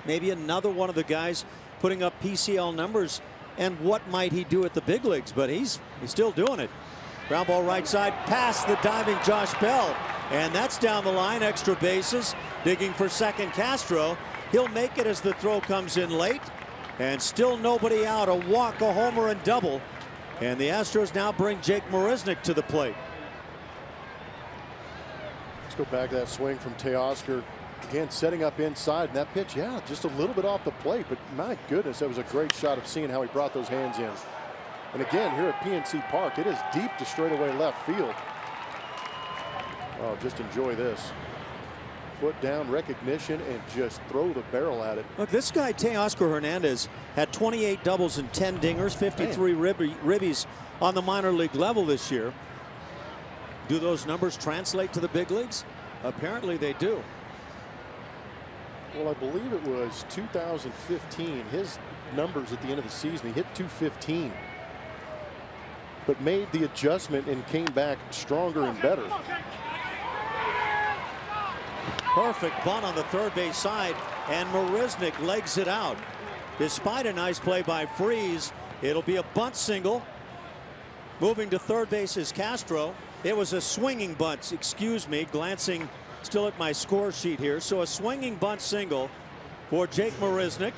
maybe another one of the guys putting up PCL numbers, and what might he do at the big leagues? But he's still doing it. Ground ball right side, past the diving Josh Bell, and that's down the line. Extra bases, digging for second Castro. He'll make it as the throw comes in late, and still nobody out. A walk, a homer, and double, and the Astros now bring Jake Marisnick to the plate. Let's go back to that swing from Teoscar. Again, setting up inside, and that pitch, yeah, just a little bit off the plate, but my goodness, that was a great shot of seeing how he brought those hands in. And again, here at PNC Park, it is deep to straightaway left field. Oh, just enjoy this. Foot down, recognition, and just throw the barrel at it. Look, this guy, Teoscar Hernandez, had 28 doubles and 10 dingers, 53 ribbies on the minor league level this year. Do those numbers translate to the big leagues? Apparently they do. Well, I believe it was 2015. His numbers at the end of the season, he hit 215. But made the adjustment and came back stronger and better. Perfect bunt on the third base side, and Marisnick legs it out. Despite a nice play by Freese, it'll be a bunt single. Moving to third base is Castro. It was a swinging bunt, excuse me, glancing still at my score sheet here. So a swinging bunt single for Jake Marisnick.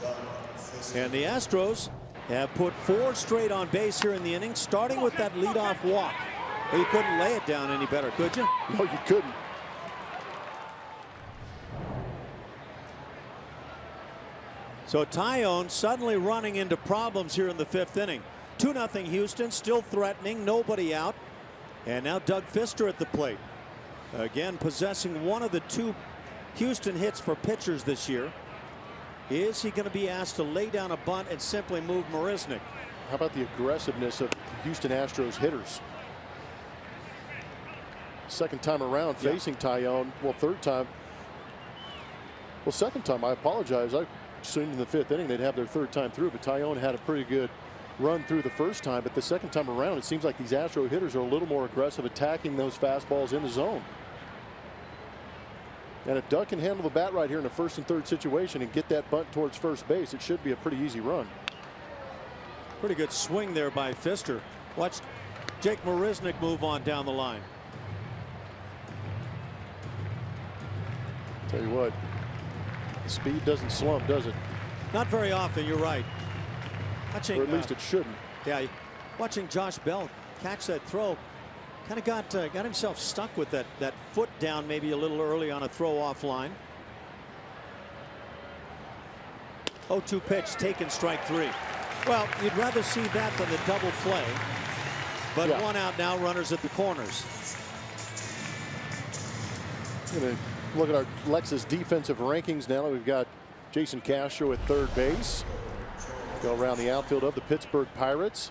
And the Astros have put 4 straight on base here in the inning, starting with that leadoff walk. Well, you couldn't lay it down any better, could you? No, you couldn't. So Taillon suddenly running into problems here in the 5th inning. 2-0 Houston, still threatening, nobody out. And now Doug Fister at the plate. Again, possessing one of the 2 Houston hits for pitchers this year. Is he going to be asked to lay down a bunt and simply move Marisnick? How about the aggressiveness of Houston Astros hitters? Second time around facing Taillon. Well, third time. Well, second time, I apologize. I assumed in the 5th inning they'd have their third time through, but Taillon had a pretty good run through the first time. But the second time around, it seems like these Astro hitters are a little more aggressive, attacking those fastballs in the zone. And if Doug can handle the bat right here in the 1st and 3rd situation and get that bunt towards first base, it should be a pretty easy run. Pretty good swing there by Fister. Watch Jake Marisnick move on down the line. Tell you what, speed doesn't slump, does it? Not very often, you're right. Watching, or at least it shouldn't. Yeah, watching Josh Bell catch that throw, kind of got himself stuck with that foot down maybe a little early on a throw offline. 0-2 pitch taken, strike 3. Well, you'd rather see that than the double play. But yeah. 1 out now, runners at the corners. Going to look at our Lexus defensive rankings now. We've got Jason Castro at third base. Go around the outfield of the Pittsburgh Pirates.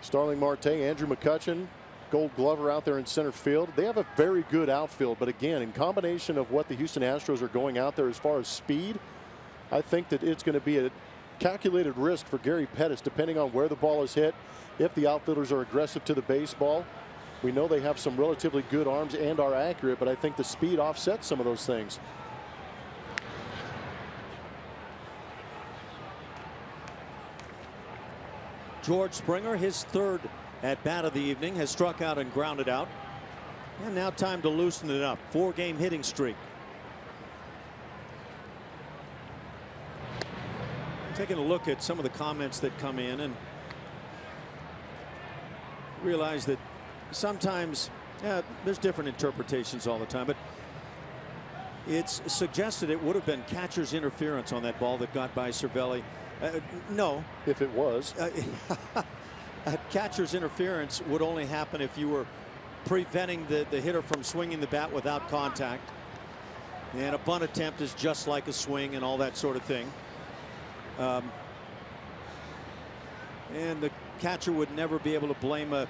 Starling Marte, Andrew McCutchen, Gold Glover out there in center field. They have a very good outfield, but again, in combination of what the Houston Astros are going out there as far as speed, I think that it's going to be a calculated risk for Gary Pettis, depending on where the ball is hit. If the outfielders are aggressive to the baseball, we know they have some relatively good arms and are accurate, but I think the speed offsets some of those things. George Springer, his 3rd at bat of the evening, has struck out and grounded out. And now time to loosen it up. 4-game hitting streak. Taking a look at some of the comments that come in and realize that sometimes there's different interpretations all the time, but it's suggested it would have been catcher's interference on that ball that got by Cervelli. No. If it was. Catcher's interference would only happen if you were preventing the hitter from swinging the bat without contact. And a bunt attempt is just like a swing and all that sort of thing. And the catcher would never be able to blame a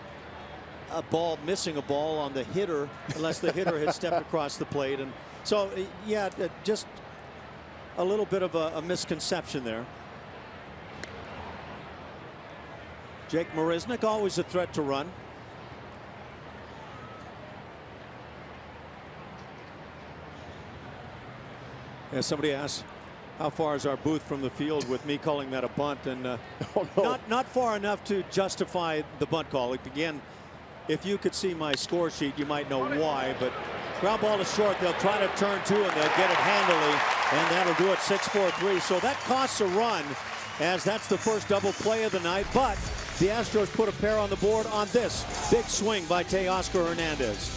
ball, missing a ball on the hitter unless the hitter had stepped across the plate. And so, yeah, just a little bit of a misconception there. Jake Marisnick, always a threat to run. Yeah, somebody asked, how far is our booth from the field with me calling that a bunt? And oh, no. not far enough to justify the bunt call. Again, if you could see my score sheet, you might know why. But ground ball to short. They'll try to turn two, and they'll get it handily, and that'll do it. 6-4-3. So that costs a run, as that's the first double play of the night. But the Astros put a pair on the board on this big swing by Teoscar Hernandez.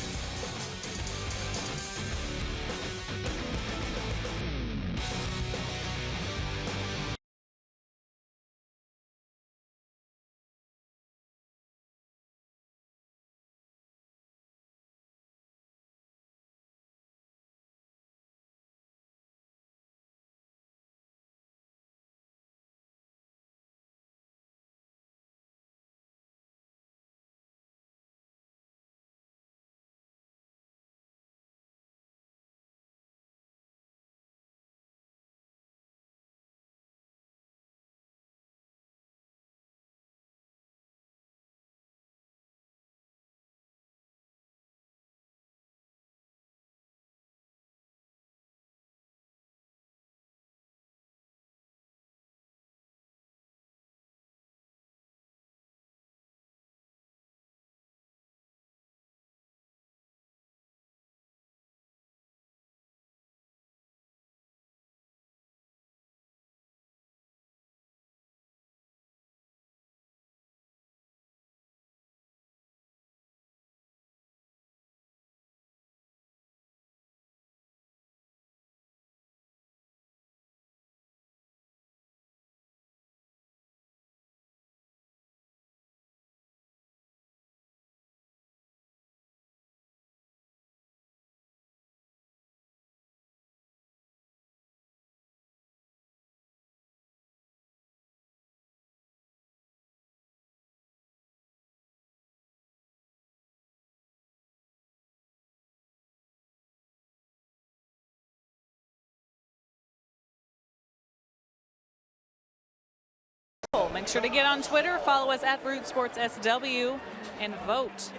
Make sure to get on Twitter, follow us at Root Sports SW, and vote.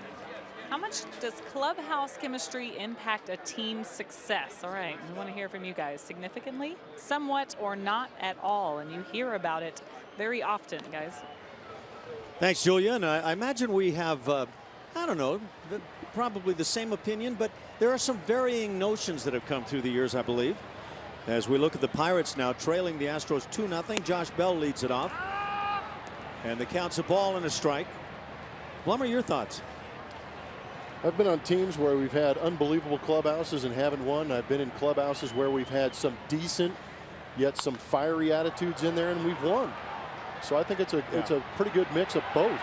How much does clubhouse chemistry impact a team's success? All right, we want to hear from you guys. Significantly, somewhat, or not at all? And you hear about it very often, guys. Thanks, Julia. And I imagine we have, I don't know, probably the same opinion, but there are some varying notions that have come through the years, I believe. As we look at the Pirates now trailing the Astros 2-0, Josh Bell leads it off. And the count's a ball and a strike. Plummer, your thoughts? I've been on teams where we've had unbelievable clubhouses and haven't won. I've been in clubhouses where we've had some decent, yet some fiery attitudes in there, and we've won. So I think it's a pretty good mix of both.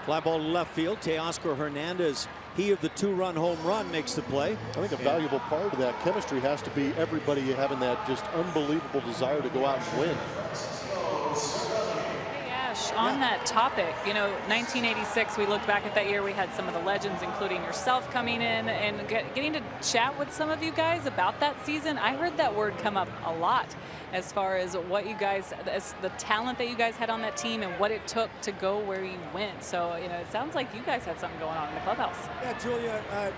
Fly ball to left field. Teoscar Hernandez, he of the two-run home run, makes the play. I think a valuable part of that chemistry has to be everybody having that just unbelievable desire to go out and win. On that topic, you know, 1986, we looked back at that year. We had some of the legends, including yourself, coming in and getting to chat with some of you guys about that season. I heard that word come up a lot as far as what you guys, as the talent that you guys had on that team and what it took to go where you went. So, you know, it sounds like you guys had something going on in the clubhouse. Yeah, Julia,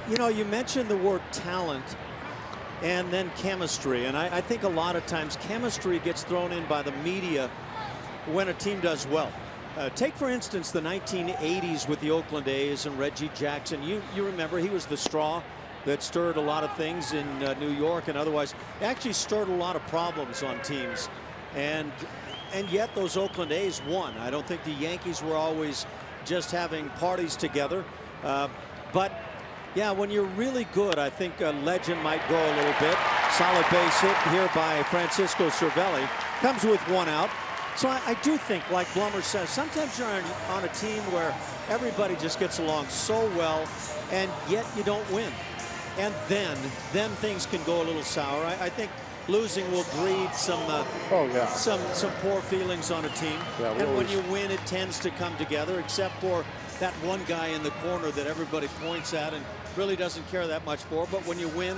you know, you mentioned the word talent and then chemistry. And I think a lot of times chemistry gets thrown in by the media when a team does well. Take, for instance, the 1980s with the Oakland A's and Reggie Jackson. You remember he was the straw that stirred a lot of things in New York and otherwise. It actually stirred a lot of problems on teams. and yet those Oakland A's won. I don't think the Yankees were always just having parties together, but yeah, when you're really good, I think a legend might grow a little bit. Solid base hit here by Francisco Cervelli. Comes with 1 out. So I do think, like Blummer says, sometimes you're on a team where everybody just gets along so well, and yet you don't win. And then things can go a little sour. I think losing will breed some some poor feelings on a team. Yeah, and when you win, it tends to come together, except for that one guy in the corner that everybody points at and really doesn't care that much for. But when you win,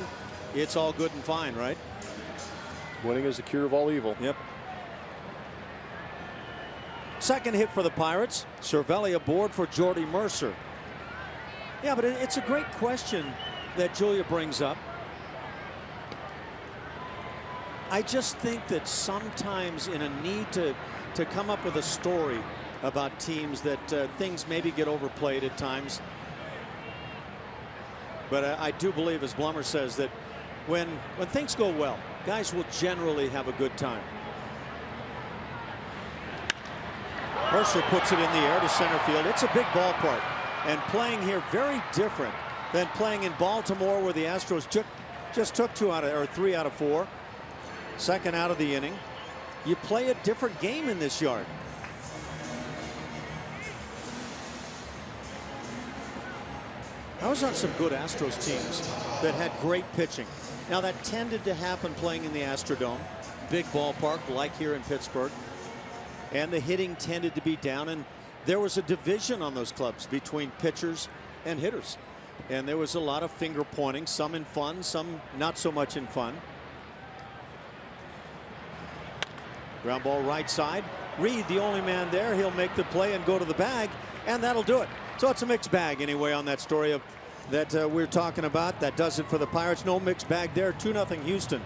it's all good and fine, right? Winning is the cure of all evil. Yep. Second hit for the Pirates. Cervelli aboard for Jordy Mercer. Yeah, but it's a great question that Julia brings up. I just think that sometimes in a need to come up with a story about teams that things maybe get overplayed at times. But I do believe, as Blummer says, that when things go well, guys will generally have a good time. Mercer puts it in the air to center field. It's a big ballpark, and playing here very different than playing in Baltimore, where the Astros just took 3 out of 4. Second out of the inning. You play a different game in this yard. I was on some good Astros teams that had great pitching. Now that tended to happen playing in the Astrodome, big ballpark like here in Pittsburgh, and the hitting tended to be down, and there was a division on those clubs between pitchers and hitters, and there was a lot of finger pointing, some in fun, some not so much in fun. Ground ball right side. Reed, the only man there. He'll make the play and go to the bag, and that'll do it. So it's a mixed bag anyway on that story that we're talking about. That does it for the Pirates. No mixed bag there. 2-0 Houston.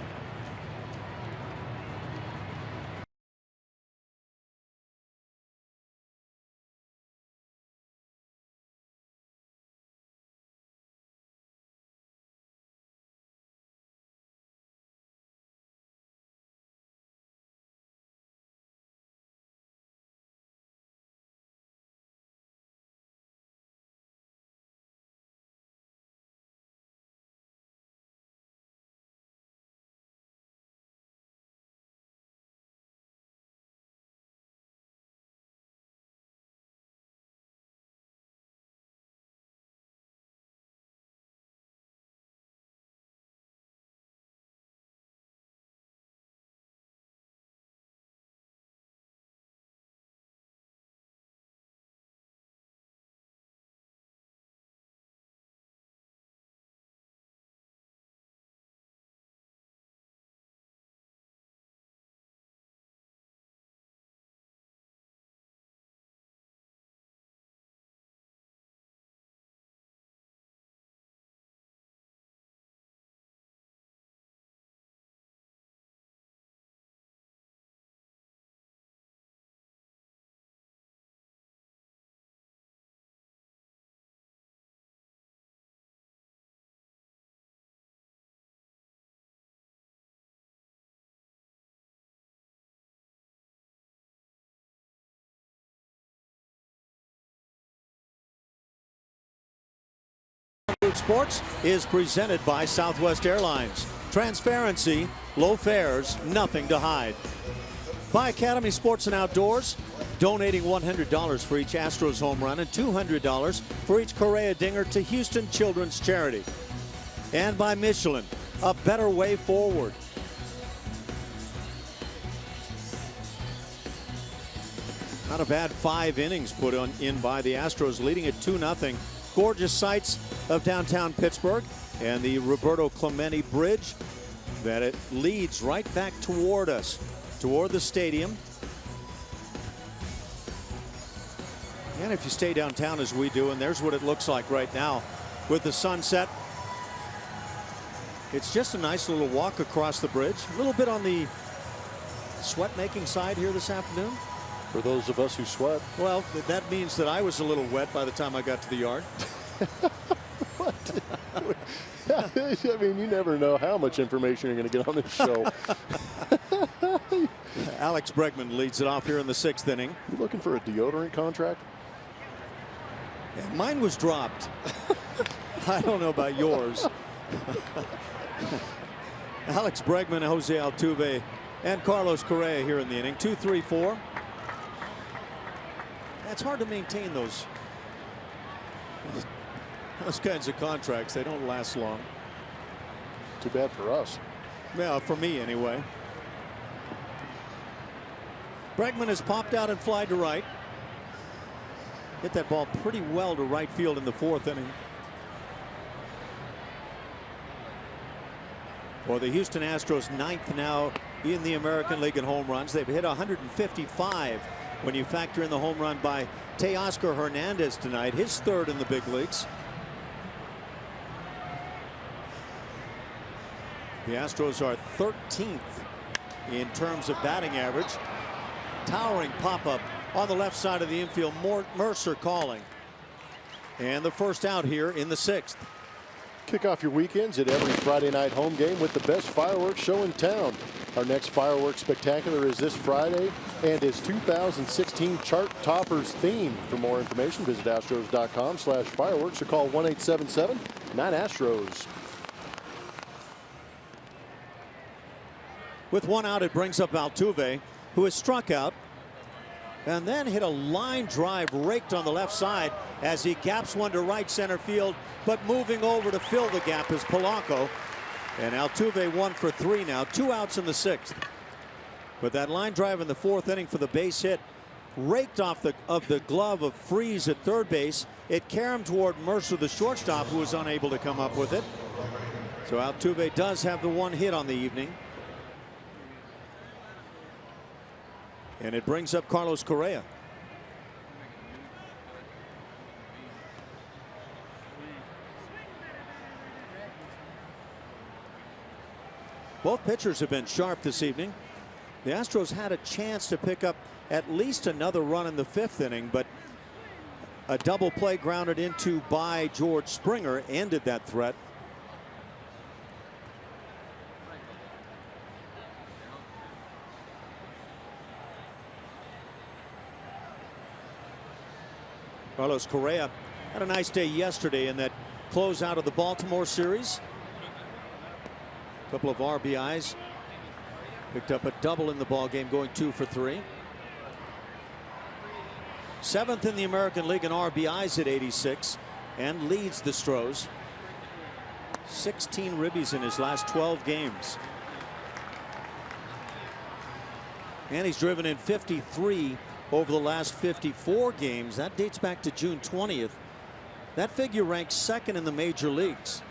Sports is presented by Southwest Airlines. Transparency, low fares, nothing to hide. By Academy Sports and Outdoors, donating $100 for each Astros home run and $200 for each Correa dinger to Houston Children's Charity. And by Michelin, a better way forward. Not a bad 5 innings put in by the Astros, leading at 2-0. Gorgeous sights of downtown Pittsburgh and the Roberto Clemente Bridge that it leads right back toward us, toward the stadium. And if you stay downtown as we do, and there's what it looks like right now with the sunset. It's just a nice little walk across the bridge. A little bit on the sweat-making side here this afternoon. For those of us who sweat. Well, that means that I was a little wet by the time I got to the yard. What? I mean, you never know how much information you're going to get on this show. Alex Bregman leads it off here in the 6th inning. You looking for a deodorant contract? Yeah, mine was dropped. I don't know about yours. Alex Bregman, Jose Altuve, and Carlos Correa here in the inning. 2, 3, 4. It's hard to maintain those kinds of contracts. They don't last long. Too bad for us. Well, for me anyway. Bregman has popped out and flied to right. Hit that ball pretty well to right field in the 4th inning. For the Houston Astros, 9th now in the American League in home runs. They've hit 155 when you factor in the home run by Teoscar Hernandez tonight, his 3rd in the big leagues. The Astros are 13th in terms of batting average. Towering pop-up on the left side of the infield. Mercer calling. And the first out here in the 6th. Kick off your weekends at every Friday night home game with the best fireworks show in town. Our next fireworks spectacular is this Friday and is 2016 Chart Toppers theme. For more information, visit astros.com/fireworks or call 1-877-9-ASTROS. With 1 out, it brings up Altuve, who has struck out and then hit a line drive raked on the left side as he gaps one to right center field, but moving over to fill the gap is Polanco. And Altuve 1 for 3 now, 2 outs in the 6th. But that line drive in the 4th inning for the base hit raked off the glove of Freese at third base. It caromed toward Mercer, the shortstop, who was unable to come up with it. So Altuve does have the 1 hit on the evening. And it brings up Carlos Correa. Both pitchers have been sharp this evening. The Astros had a chance to pick up at least another run in the 5th inning, but a double play grounded into by George Springer ended that threat. Carlos Correa had a nice day yesterday in that closeout of the Baltimore series. A couple of RBIs. Picked up a double in the ball game, going 2 for 3. 7th in the American League in RBIs at 86 and leads the Stros. 16 ribbies in his last 12 games. And he's driven in 53 over the last 54 games. That dates back to June 20th. That figure ranks 2nd in the major leagues.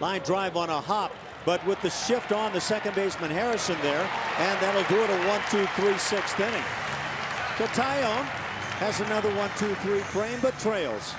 Line drive on a hop, but with the shift on the second baseman Harrison there, and that'll do it a 1-2-3 6th inning. So Taillon has another 1-2-3 frame, but trails.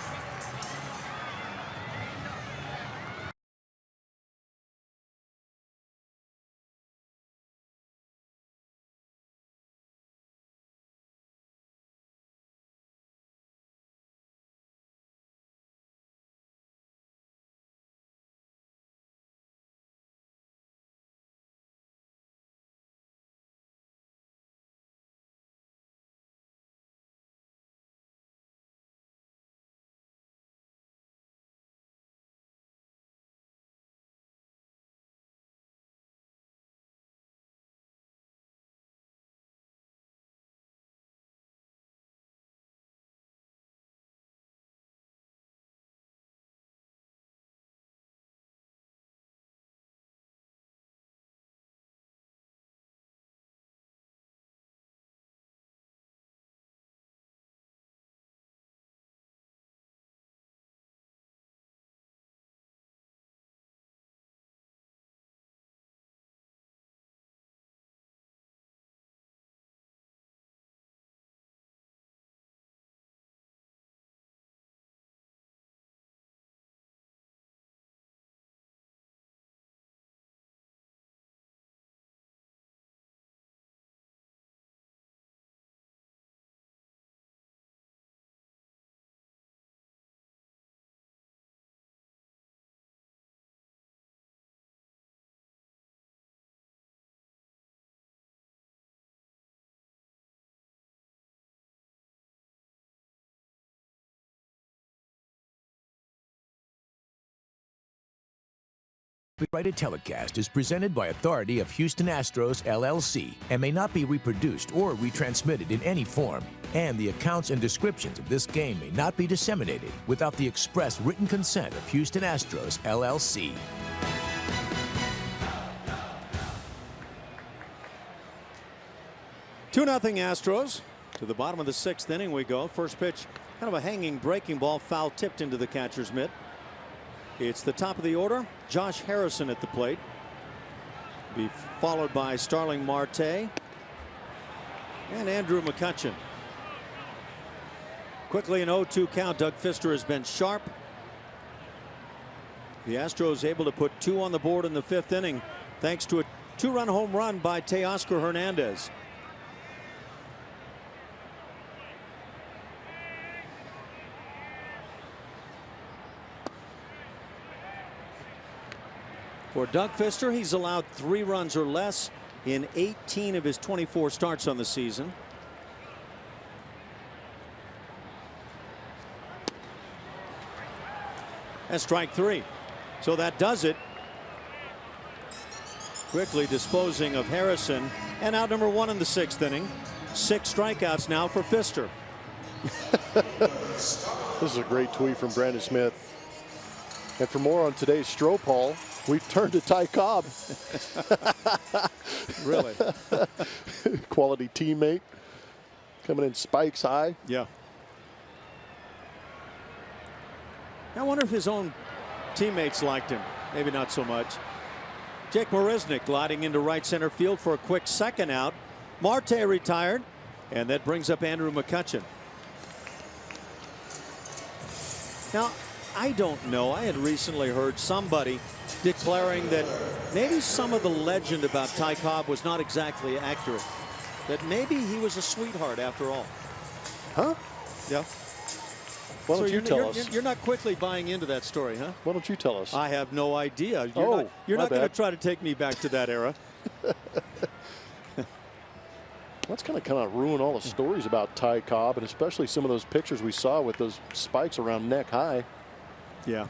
Copyrighted telecast is presented by authority of Houston Astros, LLC, and may not be reproduced or retransmitted in any form. And the accounts and descriptions of this game may not be disseminated without the express written consent of Houston Astros, LLC. Two 0 Astros. To the bottom of the 6th inning we go. First pitch, kind of a hanging breaking ball, foul tipped into the catcher's mitt. It's the top of the order. Josh Harrison at the plate. Be followed by Starling Marte and Andrew McCutchen. Quickly an 0-2 count. Doug Fister has been sharp. The Astros able to put 2 on the board in the 5th inning thanks to a 2-run home run by Teoscar Hernandez. For Doug Fister, he's allowed 3 runs or less in 18 of his 24 starts on the season. And strike 3. So that does it. Quickly disposing of Harrison. And out number 1 in the 6th inning. 6 strikeouts now for Fister. This is a great tweet from Brandon Smith. And for more on today's Stro Poll, we've turned to Ty Cobb. Really? Quality teammate. Coming in spikes high. Yeah. I wonder if his own teammates liked him. Maybe not so much. Jake Marisnick gliding into right center field for a quick second out. Marte retired. And that brings up Andrew McCutchen. Now, I don't know. I had recently heard somebody declaring that maybe some of the legend about Ty Cobb was not exactly accurate. That maybe he was a sweetheart after all. Huh? Yeah. Why don't you tell us? You're not quickly buying into that story, huh? Why don't you tell us? I have no idea. You're my not going to bad. try to take me back to that era. That's going to kind of ruin all the stories about Ty Cobb, and especially some of those pictures we saw with those spikes around neck high. Yeah.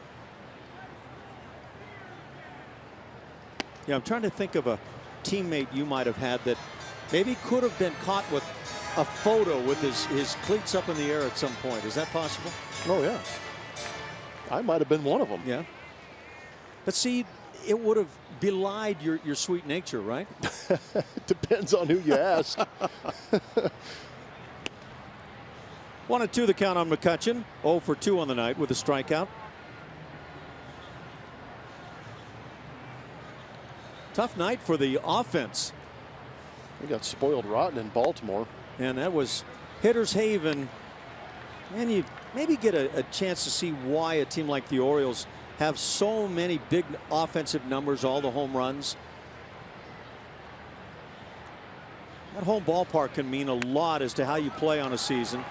Yeah, I'm trying to think of a teammate you might have had that maybe could have been caught with a photo with his cleats up in the air at some point. Is that possible? Oh, yeah. I might have been one of them. Yeah. But see, it would have belied your sweet nature, right? Depends on who you ask. 1-2 the count on McCutchen. 0 for 2 on the night with a strikeout. Tough night for the offense. We got spoiled rotten in Baltimore. And that was hitter's haven. And you maybe get a chance to see why a team like the Orioles have so many big offensive numbers, all the home runs. That home ballpark can mean a lot as to how you play on a season.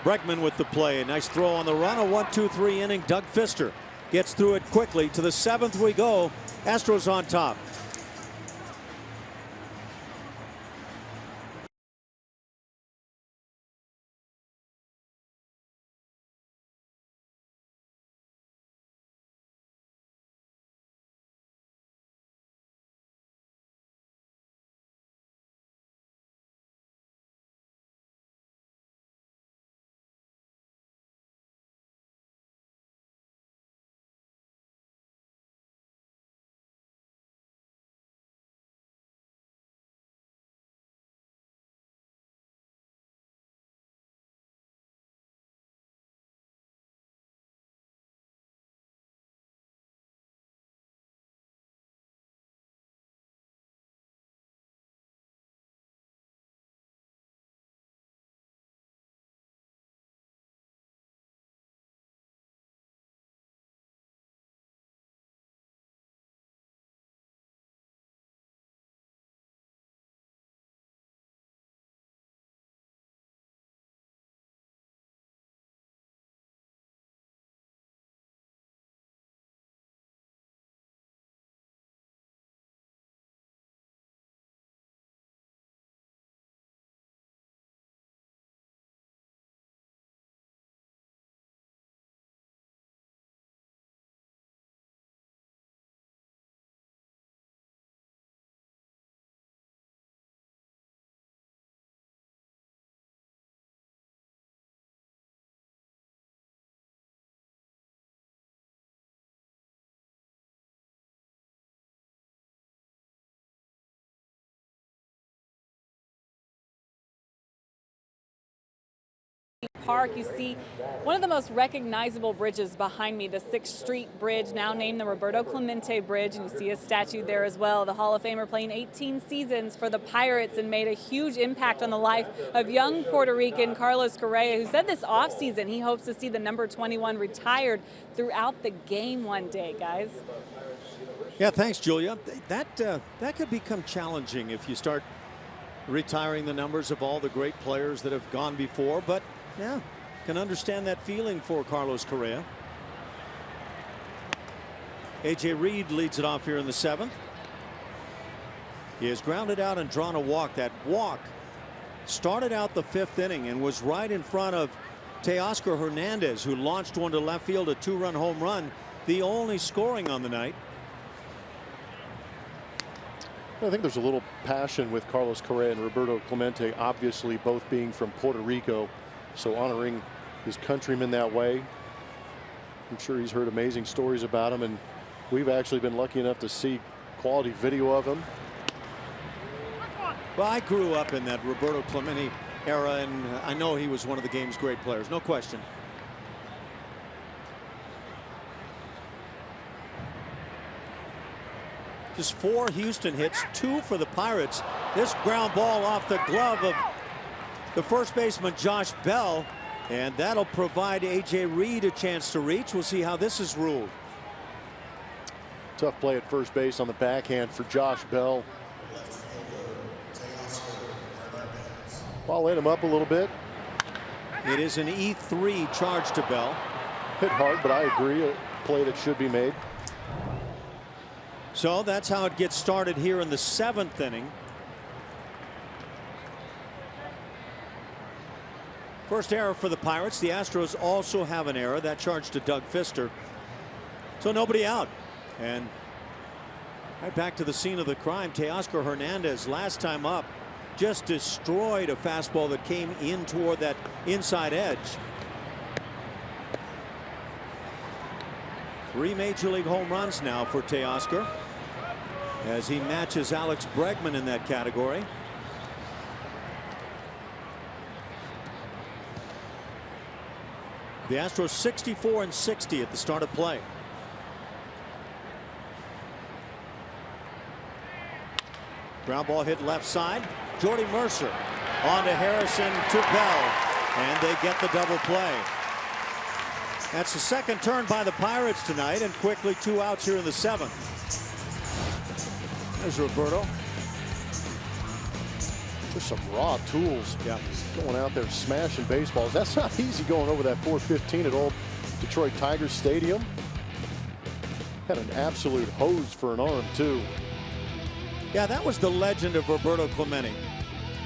Bregman with the play. A nice throw on the run. A 1-2-3 inning. Doug Fister gets through it quickly. To the 7th we go. Astros on top. Park. You see one of the most recognizable bridges behind me, the 6th Street Bridge, now named the Roberto Clemente Bridge, and you see a statue there as well. The Hall of Famer playing 18 seasons for the Pirates and made a huge impact on the life of young Puerto Rican Carlos Correa, who said this offseason he hopes to see the number 21 retired throughout the game one day, guys. Yeah, thanks, Julia. That could become challenging if you start retiring the numbers of all the great players that have gone before, but yeah, can understand that feeling for Carlos Correa. A.J. Reed leads it off here in the 7th. He has grounded out and drawn a walk. That walk started out the 5th inning and was right in front of Teoscar Hernandez, who launched one to left field, a 2-run home run, the only scoring on the night. I think there's a little passion with Carlos Correa and Roberto Clemente, obviously both being from Puerto Rico, so honoring his countrymen that way. I'm sure he's heard amazing stories about him, and we've actually been lucky enough to see quality video of him. Well, I grew up in that Roberto Clemente era, and I know he was one of the game's great players, no question. Just 4 Houston hits, 2 for the Pirates. This ground ball off the glove of the first baseman Josh Bell, and that'll provide A.J. Reed a chance to reach. We'll see how this is ruled. Tough play at first base on the backhand for Josh Bell. Ball hit him up a little bit. It is an E3 charge to Bell. Hit hard, but I agree, a play that should be made. So that's how it gets started here in the 7th inning. First error for the Pirates. The Astros also have an error. That charge to Doug Fister. So nobody out. And right back to the scene of the crime. Teoscar Hernandez, last time up, just destroyed a fastball that came in toward that inside edge. 3 major league home runs now for Teoscar, as he matches Alex Bregman in that category. The Astros 64 and 60 at the start of play. Ground ball hit left side. Jordy Mercer on to Harrison to Bell, and they get the double play. That's the second turn by the Pirates tonight, and quickly 2 outs here in the 7th. There's Roberto. There's some raw tools. Yeah. Going out there smashing baseballs. That's not easy going over that 415 at old Detroit Tigers Stadium. Had an absolute hose for an arm, too. Yeah, that was the legend of Roberto Clemente.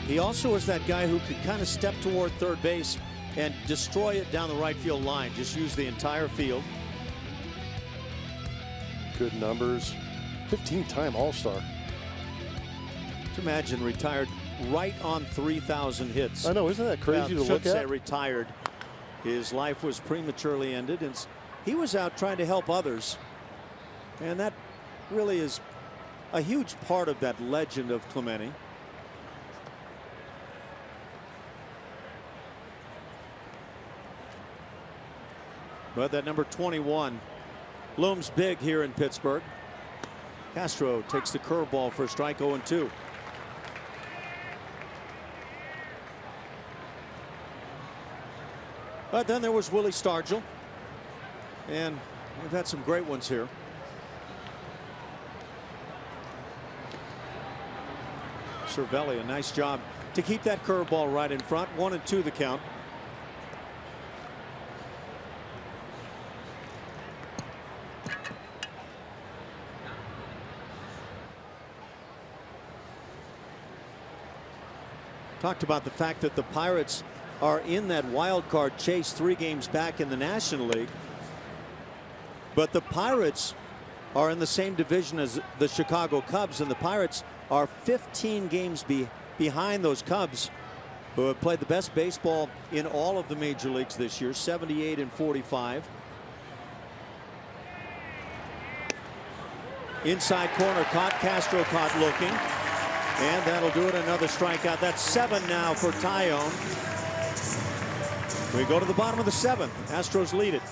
He also was that guy who could kind of step toward third base and destroy it down the right field line. Just use the entire field. Good numbers. 15-time All-Star. Just imagine retired right on 3,000 hits. I know, isn't that crazy to look at? I shouldn't say retired. His life was prematurely ended, and he was out trying to help others. And that really is a huge part of that legend of Clemente. But that number 21 looms big here in Pittsburgh. Castro takes the curveball for a strike, 0-2. But then there was Willie Stargell, and we've had some great ones here. Cervelli, a nice job to keep that curveball right in front. 1-2 the count. Talked about the fact that the Pirates are in that wild card chase 3 games back in the National League. But the Pirates are in the same division as the Chicago Cubs, and the Pirates are 15 games behind those Cubs, who have played the best baseball in all of the major leagues this year, 78 and 45. Inside corner caught. Castro caught looking. And that'll do it. Another strikeout. That's 7 now for Taillon. We go to the bottom of the 7th. Astros lead it.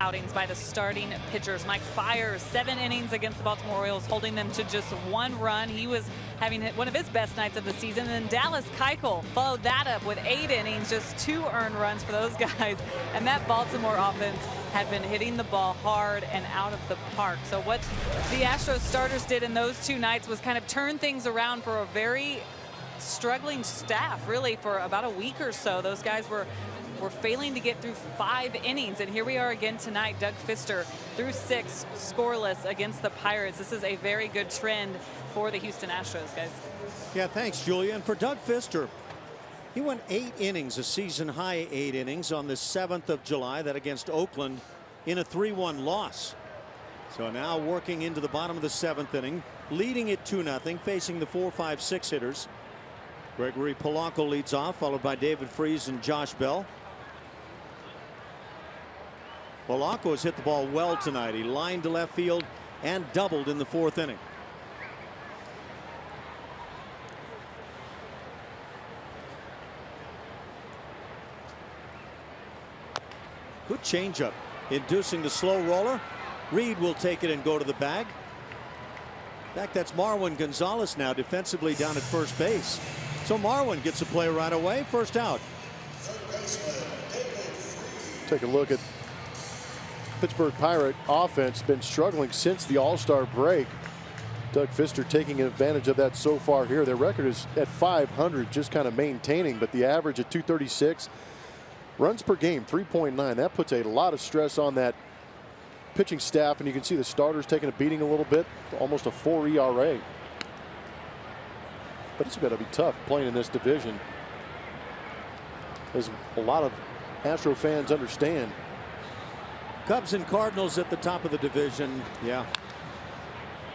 Outings by the starting pitchers. Mike Fiers, 7 innings against the Baltimore Orioles, holding them to just 1 run. He was having one of his best nights of the season. And then Dallas Keuchel followed that up with 8 innings, just 2 earned runs for those guys. And that Baltimore offense had been hitting the ball hard and out of the park. So what the Astros starters did in those 2 nights was kind of turn things around for a very struggling staff, really, for about a week or so. Those guys were failing to get through 5 innings, and here we are again tonight. Doug Fister through 6 scoreless against the Pirates. This is a very good trend for the Houston Astros, guys. Yeah, thanks, Julia. And for Doug Fister, he went 8 innings, a season high 8 innings on the 7th of July, that against Oakland in a 3-1 loss. So now working into the bottom of the 7th inning, leading it 2-0, facing the 4, 5, 6 hitters. Gregory Polanco leads off, followed by David Freese and Josh Bell. Polanco has hit the ball well tonight. He lined to left field and doubled in the 4th inning. Good changeup, inducing the slow roller. Reed will take it and go to the bag. In fact, that's Marwin Gonzalez now defensively down at first base. So Marwin gets a play right away. First out. Take a look at Pittsburgh Pirate offense. Been struggling since the All-Star break. Doug Fister taking advantage of that so far here. Their record is at 500, just kind of maintaining, but the average at 236. Runs per game 3.9. That puts a lot of stress on that pitching staff, and you can see the starters taking a beating a little bit. Almost a 4 ERA. But it's going to be tough playing in this division, as a lot of Astro fans understand. Cubs and Cardinals at the top of the division. Yeah.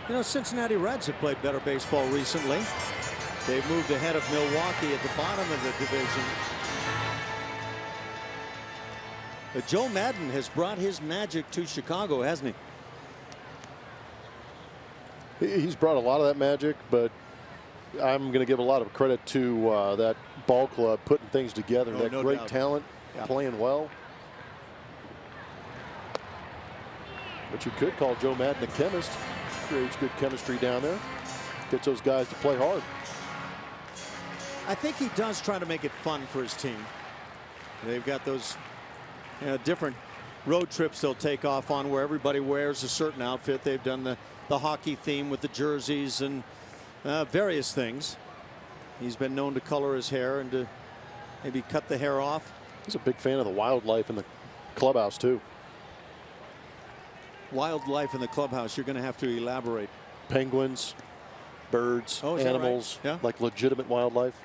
You know, Cincinnati Reds have played better baseball recently. They've moved ahead of Milwaukee at the bottom of the division. But Joe Maddon has brought his magic to Chicago, hasn't he? He's brought a lot of that magic, but I'm going to give a lot of credit to that ball club putting things together. That no great doubt. Talent, playing well. But you could call Joe Maddon a chemist. Creates good chemistry down there. Gets those guys to play hard. I think he does try to make it fun for his team. They've got those different road trips they'll take off on where everybody wears a certain outfit. They've done the hockey theme with the jerseys and various things. He's been known to color his hair and to maybe cut the hair off. He's a big fan of the wildlife in the clubhouse too. Wildlife in the clubhouse, you're going to have to elaborate. Penguins, birds, animals, right? Yeah. like legitimate wildlife.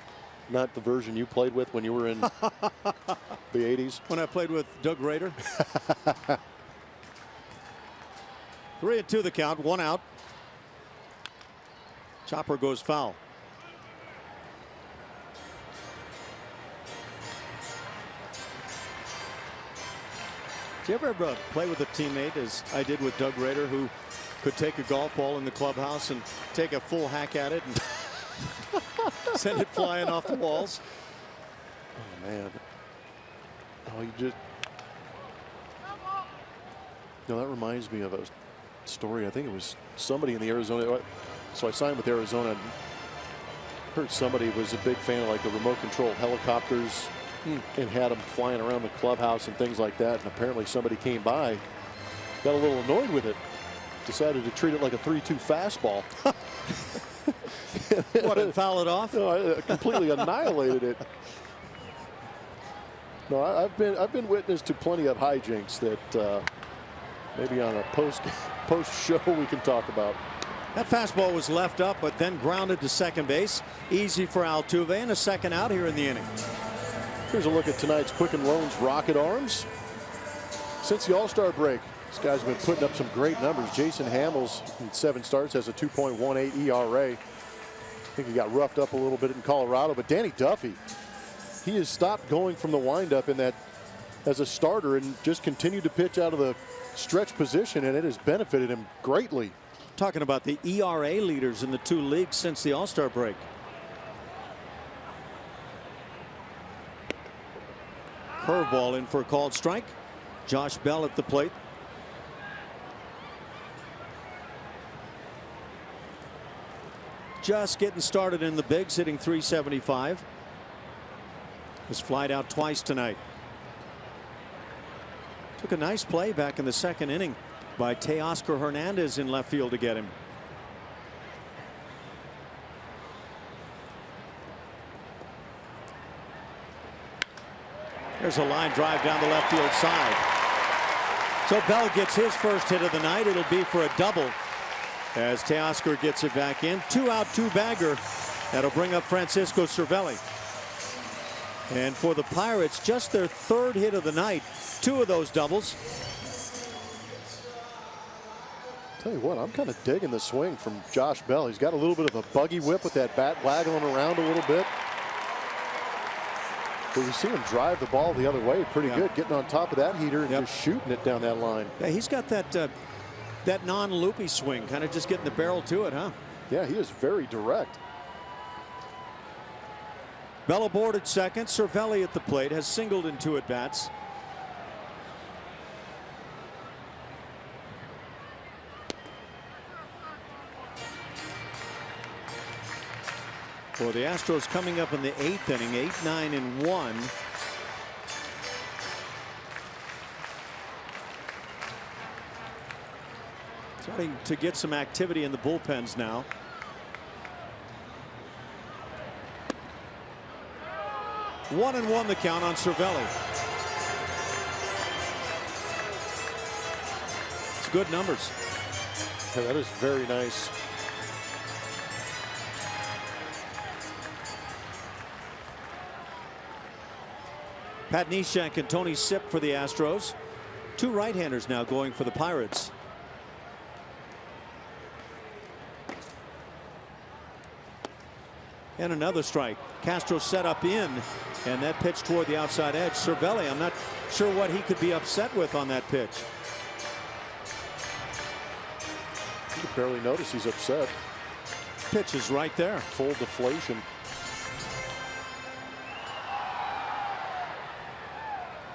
Not the version you played with when you were in the 80s. When I played with Doug Rader. 3-2 the count, 1 out. Chopper goes foul. Did you ever play with a teammate, as I did with Doug Rader, who could take a golf ball in the clubhouse and take a full hack at it and send it flying off the walls? Oh, man. Oh, you just. No, that reminds me of a story. I think it was somebody in the Arizona. So I signed with Arizona. And heard somebody was a big fan of like the remote control helicopters and had them flying around the clubhouse and things like that. And apparently somebody came by, got a little annoyed with it, decided to treat it like a 3-2 fastball. What, and foul it off? No, I completely annihilated it. No, I've been witness to plenty of hijinks that maybe on a post show we can talk about. That fastball was left up, but then grounded to second base. Easy for Altuve, and a second out here in the inning. Here's a look at tonight's Quicken Loans Rocket Arms. Since the All-Star break, this guy's been putting up some great numbers. Jason Hamels, in 7 starts, has a 2.18 ERA. I think he got roughed up a little bit in Colorado, but Danny Duffy, he has stopped going from the windup in that as a starter and just continued to pitch out of the stretch position, and it has benefited him greatly. Talking about the ERA leaders in the 2 leagues since the All-Star break. Curveball in for a called strike. Josh Bell at the plate. Just getting started in the bigs, hitting .375. Was flied out twice tonight. Took a nice play back in the second inning by Teoscar Hernandez in left field to get him. There's a line drive down the left field side. So Bell gets his first hit of the night. It'll be for a double as Teoscar gets it back in. 2 out, 2 bagger. That'll bring up Francisco Cervelli. And for the Pirates, just their 3rd hit of the night. 2 of those doubles. Tell you what, I'm kind of digging the swing from Josh Bell. He's got a little bit of a buggy whip with that bat waggling around a little bit. But we see him drive the ball the other way pretty good, getting on top of that heater and just shooting it down that line. Yeah, he's got that that non-loopy swing, kind of just getting the barrel to it, huh? Yeah, he is very direct. Bell aboard at second. Cervelli at the plate, has singled in 2 at-bats. For the Astros coming up in the 8th inning, 8-9-1. Starting to get some activity in the bullpens now. One and one the count on Cervelli. It's good numbers. Yeah, that is very nice. Pat Neshek and Tony Sipp for the Astros. 2 right-handers now going for the Pirates. And another strike. Castro set up in, and that pitch toward the outside edge. Cervelli, I'm not sure what he could be upset with on that pitch. You can barely notice he's upset. Pitch is right there. Full deflation.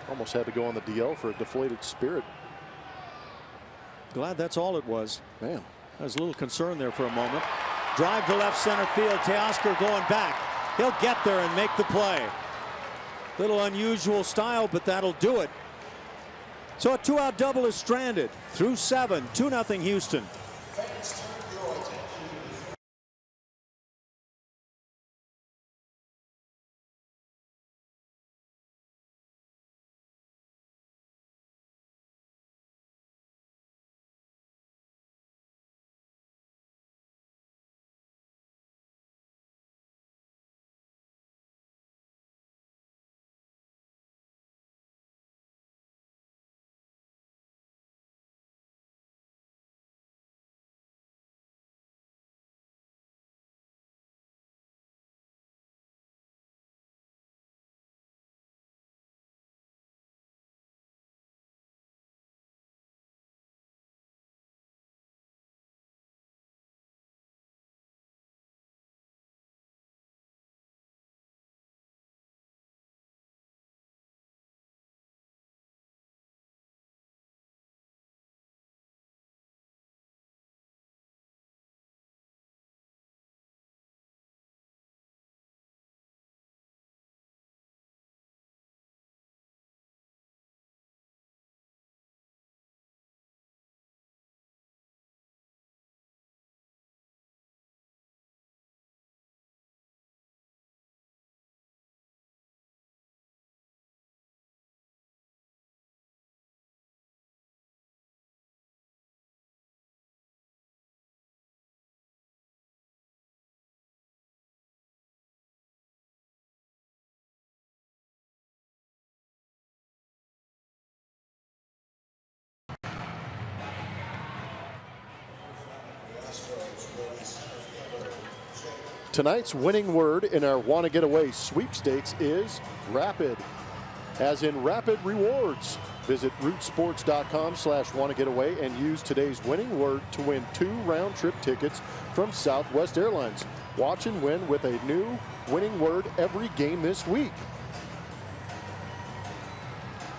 Almost had to go on the DL for a deflated spirit. Glad that's all it was. Man, I was a little concerned there for a moment. Drive to left center field. Teoscar going back. He'll get there and make the play. Little unusual style, but that'll do it. So a 2-out double is stranded through 7. 2-0 Houston. Tonight's winning word in our Want to Get Away sweepstakes is rapid, as in rapid rewards. Visit rootsports.com/wantogetaway and use today's winning word to win 2 round-trip tickets from Southwest Airlines. Watch and win with a new winning word every game this week.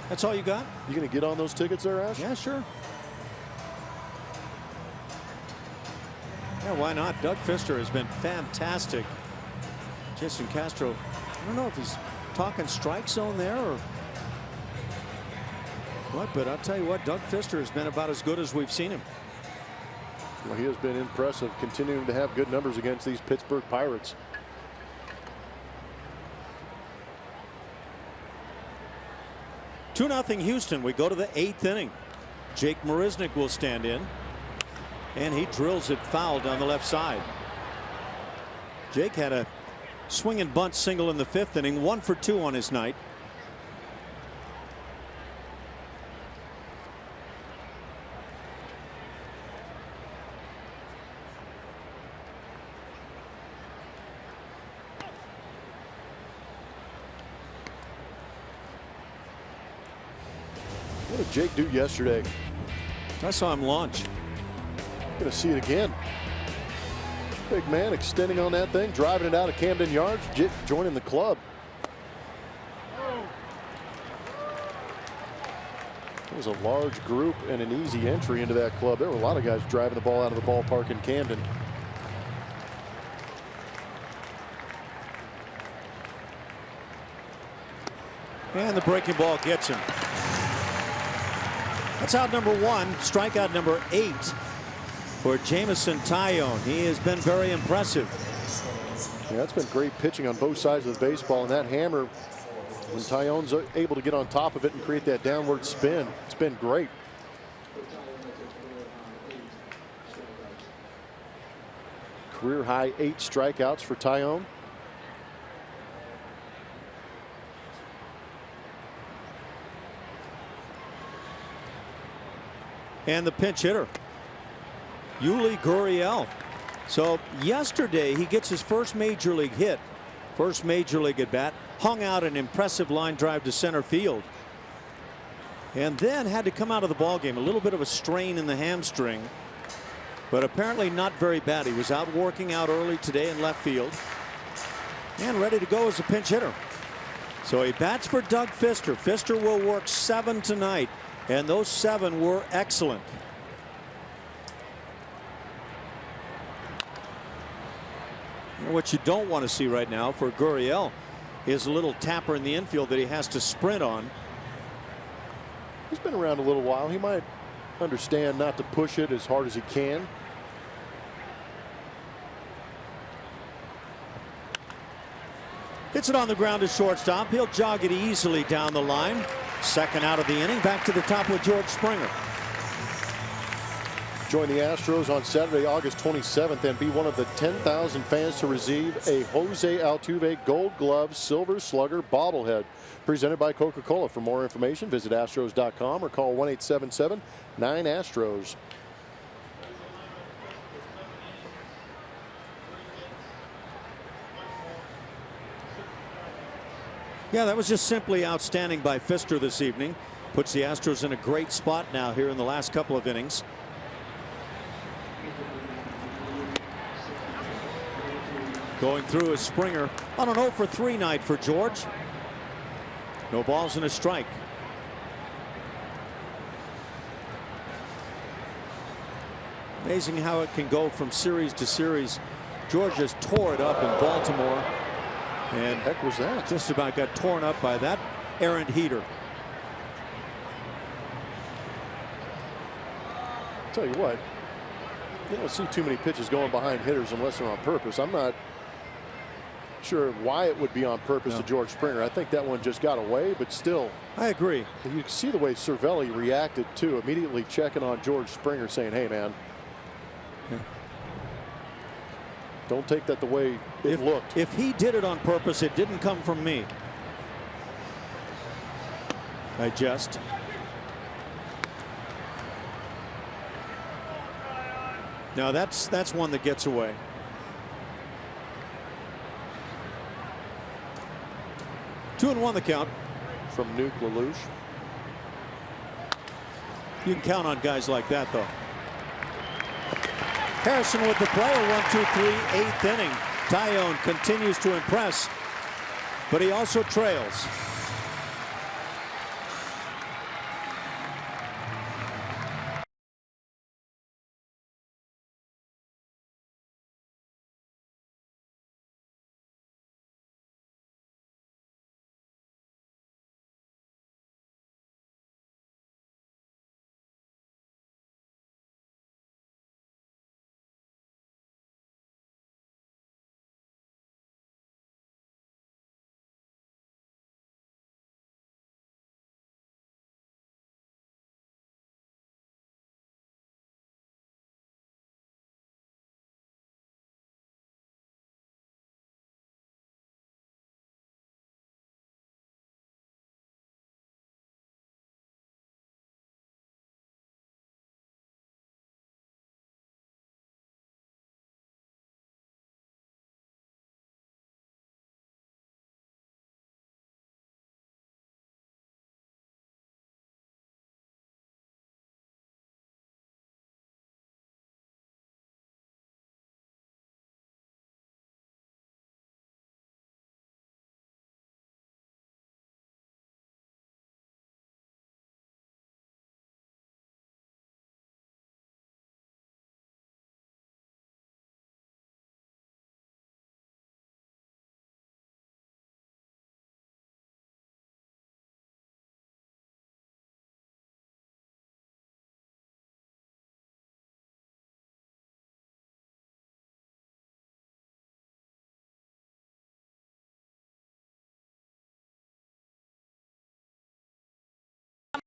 That's all you got? You going to get on those tickets there, Ash? Yeah, sure. Yeah, why not? Doug Fister has been fantastic. Jason Castro, I don't know if he's talking strike zone there or what, but I'll tell you what, Doug Fister has been about as good as we've seen him. Well, he has been impressive, continuing to have good numbers against these Pittsburgh Pirates. Two 2-0 Houston. We go to the 8th inning. Jake Marisnick will stand in, and he drills it foul down the left side. Jake had a swing and bunt single in the 5th inning, 1 for 2 on his night. What did Jake do yesterday? I saw him launch. Going to see it again. Big man extending on that thing, driving it out of Camden Yards, joining the club. It was a large group and an easy entry into that club. There were a lot of guys driving the ball out of the ballpark in Camden. And the breaking ball gets him. That's out number 1, strikeout number 8 for Jameson Taillon. He has been very impressive. Yeah, that's been great pitching on both sides of the baseball, and that hammer, when Taillon's able to get on top of it and create that downward spin, it's been great. Career high 8 strikeouts for Taillon. And the pinch hitter, Yuli Gurriel. So yesterday he gets his first major league hit, first major league at bat, hung out an impressive line drive to center field, and then had to come out of the ball game. A little bit of a strain in the hamstring, but apparently not very bad. He was out working out early today in left field and ready to go as a pinch hitter. So he bats for Doug Fister. Fister will work 7 tonight, and those 7 were excellent. And what you don't want to see right now for Gurriel is a little tapper in the infield that he has to sprint on. He's been around a little while. He might understand not to push it as hard as he can. Hits it on the ground to shortstop. He'll jog it easily down the line. Second out of the inning. Back to the top with George Springer. Join the Astros on Saturday, August 27th, and be one of the 10,000 fans to receive a Jose Altuve Gold Glove Silver Slugger bobblehead, presented by Coca-Cola. For more information, visit Astros.com or call 1-877-9-ASTROS. Yeah, that was just simply outstanding by Fister this evening. Puts the Astros in a great spot now here in the last couple of innings. Going through is Springer on an 0 for 3 night for George. No balls and a strike. Amazing how it can go from series to series. George just tore it up in Baltimore. And Heck was that? Just about got torn up by that errant heater. Tell you what, you don't see too many pitches going behind hitters unless they're on purpose. I'm not sure why it would be on purpose to George Springer. I think that one just got away, but still. I agree. You see the way Cervelli reacted too, immediately checking on George Springer, saying, hey man, don't take that the way it looked. If he did it on purpose, it didn't come from me. I just. Now that's one that gets away. Two and one the count. From Nuke Lelouch. You can count on guys like that, though. Harrison with the play. 1-2-3, eighth inning. Tyone continues to impress, but he also trails.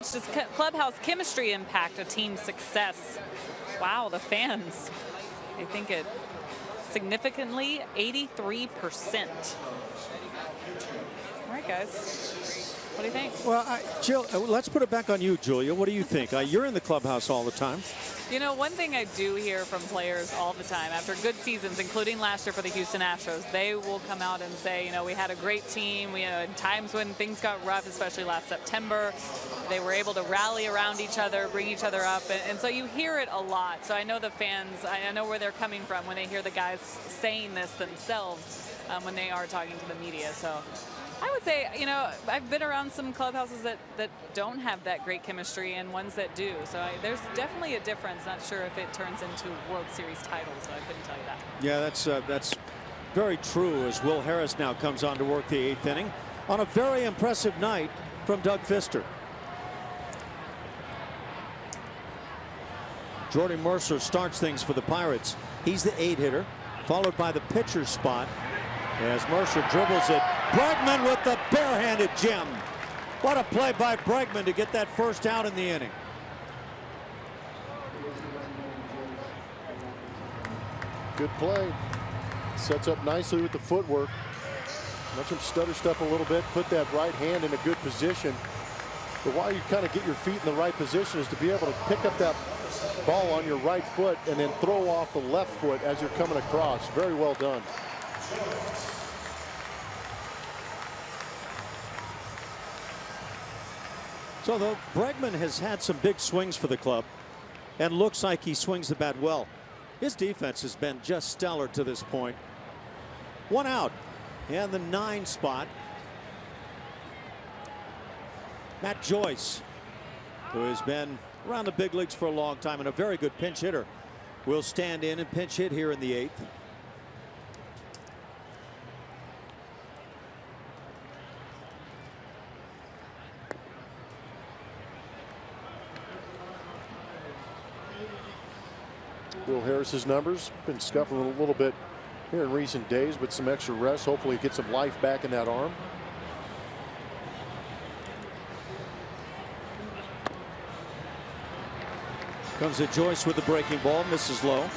Does clubhouse chemistry impact a team's success? Wow, the fans, they think it significantly, 83%. All right, guys, what do you think? Well, Jill, let's put it back on you, Julia. What do you think? You're in the clubhouse all the time. You know, one thing I do hear from players all the time after good seasons, including last year for the Houston Astros, they will come out and say, you know, we had a great team. We had times when things got rough, especially last September. They were able to rally around each other, bring each other up. And so you hear it a lot. So I know the fans, I know where they're coming from when they hear the guys saying this themselves when they are talking to the media. So I would say, you know, I've been around some clubhouses that don't have that great chemistry and ones that do. So there's definitely a difference. Not sure if it turns into World Series titles, so I couldn't tell you that. Yeah, that's very true as Will Harris now comes on to work the eighth inning on a very impressive night from Doug Fister. Jordy Mercer starts things for the Pirates. He's the 8-hitter, followed by the pitcher's spot as Mercer dribbles it. Bregman with the barehanded gem. What a play by Bregman to get that first out in the inning. Good play. Sets up nicely with the footwork. Let him stutter step a little bit, put that right hand in a good position. But while you kind of get your feet in the right position is to be able to pick up that ball on your right foot and then throw off the left foot as you're coming across. Very well done. So though Bregman has had some big swings for the club and looks like he swings the bat well, his defense has been just stellar to this point. One out and the 9 spot. Matt Joyce, who has been around the big leagues for a long time and a very good pinch hitter, will stand in and pinch hit here in the 8th. Will Harris's numbers been scuffling a little bit here in recent days, but some extra rest. Hopefully get some life back in that arm. Comes to Joyce with the breaking ball, misses low.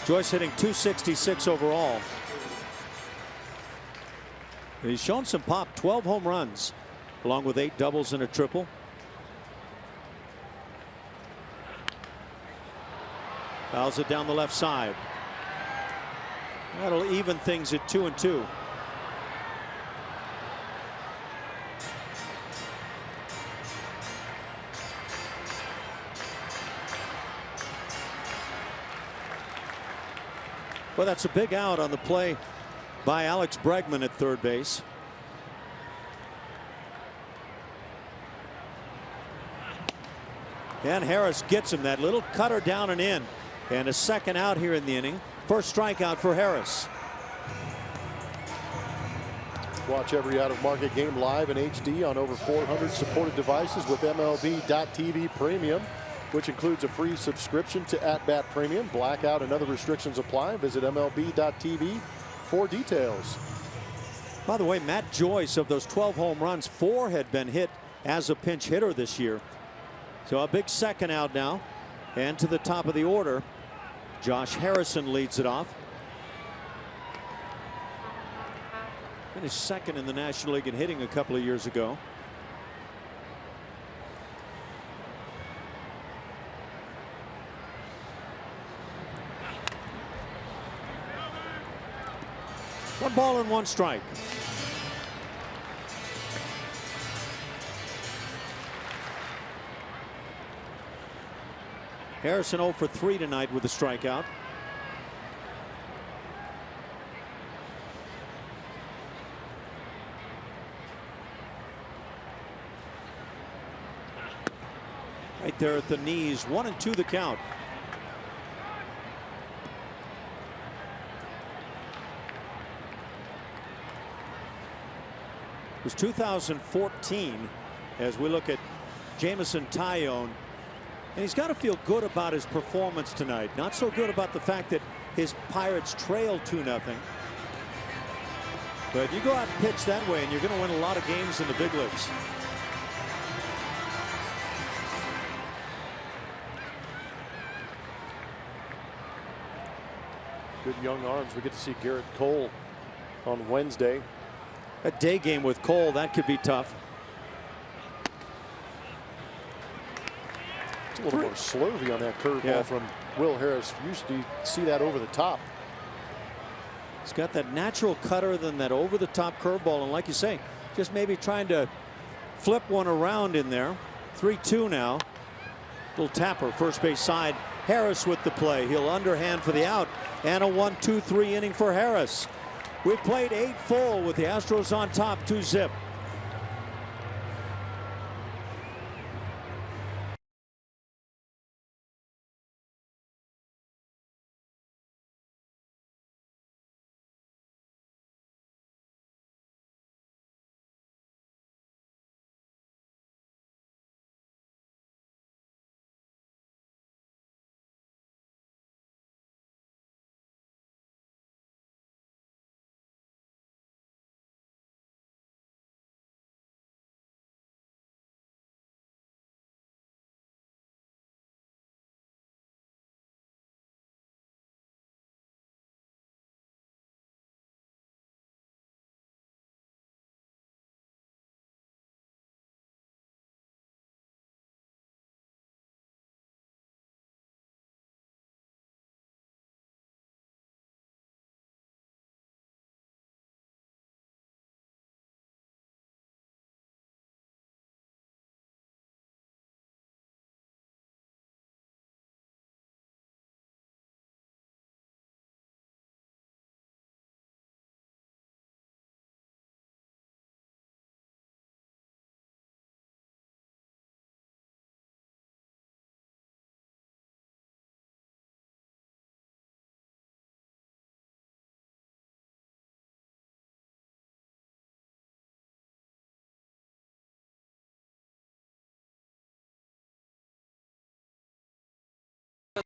Joyce hitting .266 overall. He's shown some pop, 12 home runs, along with 8 doubles and a triple. Fouls it down the left side. That'll even things at 2-2. Well, that's a big out on the play by Alex Bregman at third base. And Harris gets him. That little cutter down and in. And a second out here in the inning. First strikeout for Harris. Watch every out-of-market game live in HD on over 400 supported devices with MLB.TV Premium, which includes a free subscription to At Bat Premium. Blackout and other restrictions apply. Visit MLB.TV for details. By the way, Matt Joyce, of those 12 home runs, 4 had been hit as a pinch hitter this year. So a big second out now. And to the top of the order, Josh Harrison leads it off. Finished second in the National League in hitting a couple of years ago. One ball and one strike. Harrison 0 for 3 tonight with a strikeout. Right there at the knees. 1-2 the count. It was 2014 as we look at Jameson Taillon. And he's got to feel good about his performance tonight. Not so good about the fact that his Pirates trailed 2-0. But you go out and pitch that way and you're going to win a lot of games in the big leagues. Good young arms. We get to see Garrett Cole on Wednesday. A day game with Cole, that could be tough. It's a little more slurvy on that curveball from Will Harris. Usually see that over the top. He's got that natural cutter than that over the top curveball. And like you say, just maybe trying to flip one around in there. 3-2 now. Little tapper, first base side. Harris with the play. He'll underhand for the out. And a 1-2-3 inning for Harris. We've played 8 full with the Astros on top, 2-0.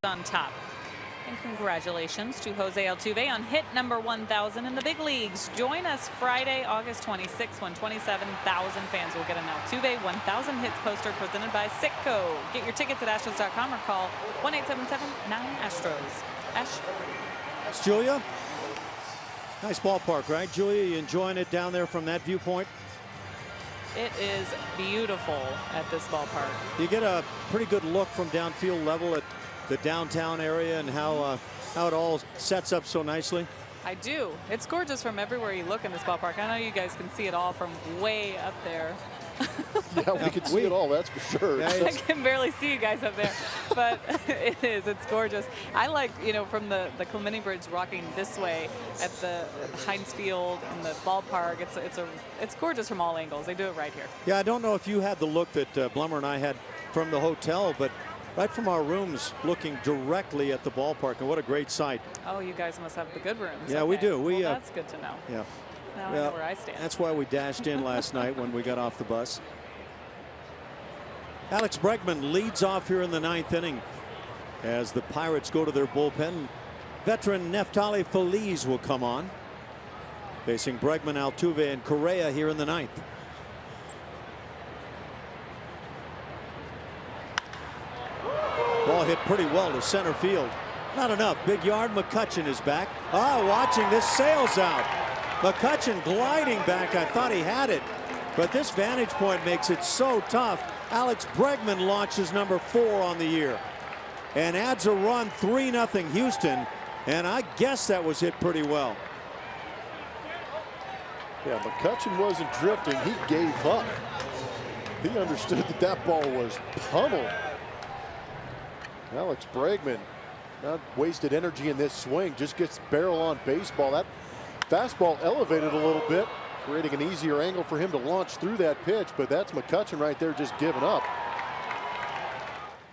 On top. And congratulations to Jose Altuve on hit number 1,000 in the big leagues. Join us Friday, August 26th, when 27,000 fans will get an Altuve 1,000 hits poster presented by Citco. Get your tickets at Astros.com or call 1-877-9-ASTROS. Ash. That's Julia. Nice ballpark, right, Julia? You enjoying it down there from that viewpoint? It is beautiful at this ballpark. You get a pretty good look from downfield level at the downtown area and how it all sets up so nicely? I do. It's gorgeous from everywhere you look in this ballpark. I know you guys can see it all from way up there. Yeah, we can see it all, that's for sure. Yeah, I can barely see you guys up there, but it is. It's gorgeous. I like, from the Clemente Bridge rocking this way at the Heinz Field and the ballpark. It's gorgeous from all angles. They do it right here. Yeah, I don't know if you had the look that Blummer and I had from the hotel, but right from our rooms looking directly at the ballpark, and what a great sight. Oh, you guys must have the good rooms. Yeah, okay. we do. Well, that's good to know. Yeah. Now I know where I stand. That's why we dashed in last night when we got off the bus. Alex Bregman leads off here in the 9th inning as the Pirates go to their bullpen. Veteran Neftali Feliz will come on, facing Bregman, Altuve, and Correa here in the 9th. Ball hit pretty well to center field. Not enough. Big yard. McCutchen is back. Watching this, sails out. McCutchen gliding back. I thought he had it, but this vantage point makes it so tough. Alex Bregman launches number 4 on the year and adds a run. 3-0 Houston, and I guess that was hit pretty well. Yeah, McCutchen wasn't drifting. He gave up. He understood that ball was pummeled. Alex Bregman not wasted energy in this swing, just gets barrel on baseball. That fastball elevated a little bit, creating an easier angle for him to launch through that pitch, but that's McCutchen right there just giving up.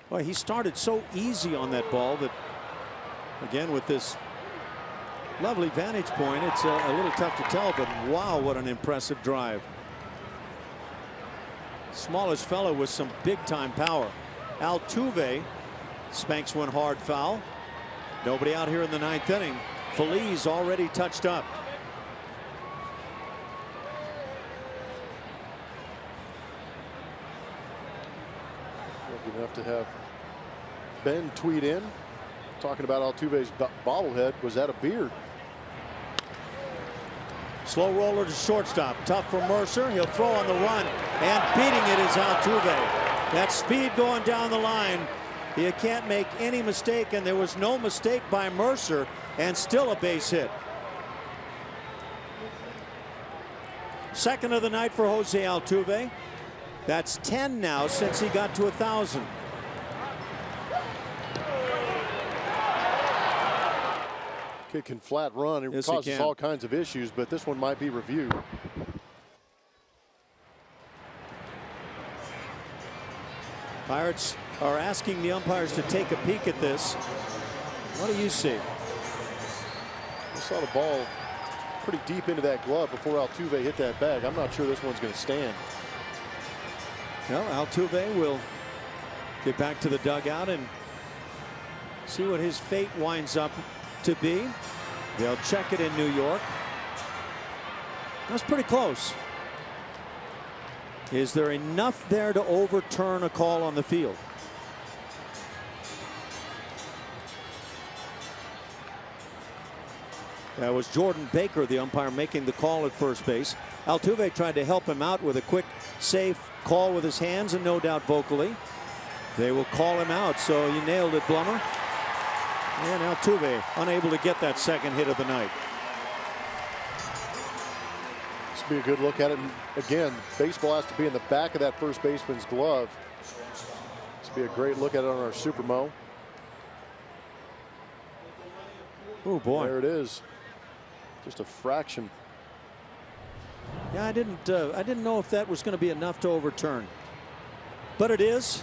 Well, he started so easy on that ball that, again, with this lovely vantage point, it's a little tough to tell, but wow, what an impressive drive. Smallish fellow with some big-time power. Altuve spanks one hard foul. Nobody out here in the 9th inning. Feliz already touched up. Lucky enough to have Ben tweet in talking about Altuve's bobblehead. Was that a beard? Slow roller to shortstop. Tough for Mercer. He'll throw on the run, and beating it is Altuve. That speed going down the line. You can't make any mistake, and there was no mistake by Mercer, and still a base hit. Second of the night for Jose Altuve. That's 10 now since he got to 1,000. Kick and flat run. It Yes, causes all kinds of issues, but this one might be reviewed. Pirates are asking the umpires to take a peek at this. What do you see? I saw the ball pretty deep into that glove before Altuve hit that bag. I'm not sure this one's going to stand. Well, Altuve will get back to the dugout and see what his fate winds up to be. They'll check it in New York. That's pretty close. Is there enough there to overturn a call on the field? That was Jordan Baker, the umpire, making the call at first base. Altuve tried to help him out with a quick, safe call with his hands and no doubt vocally. They will call him out, so you nailed it, Blummer. And Altuve unable to get that second hit of the night. This will be a good look at it. And again, baseball has to be in the back of that first baseman's glove. This will be a great look at it on our Supermo. Oh boy. There it is. Just a fraction. Yeah, I didn't know if that was going to be enough to overturn. But it is.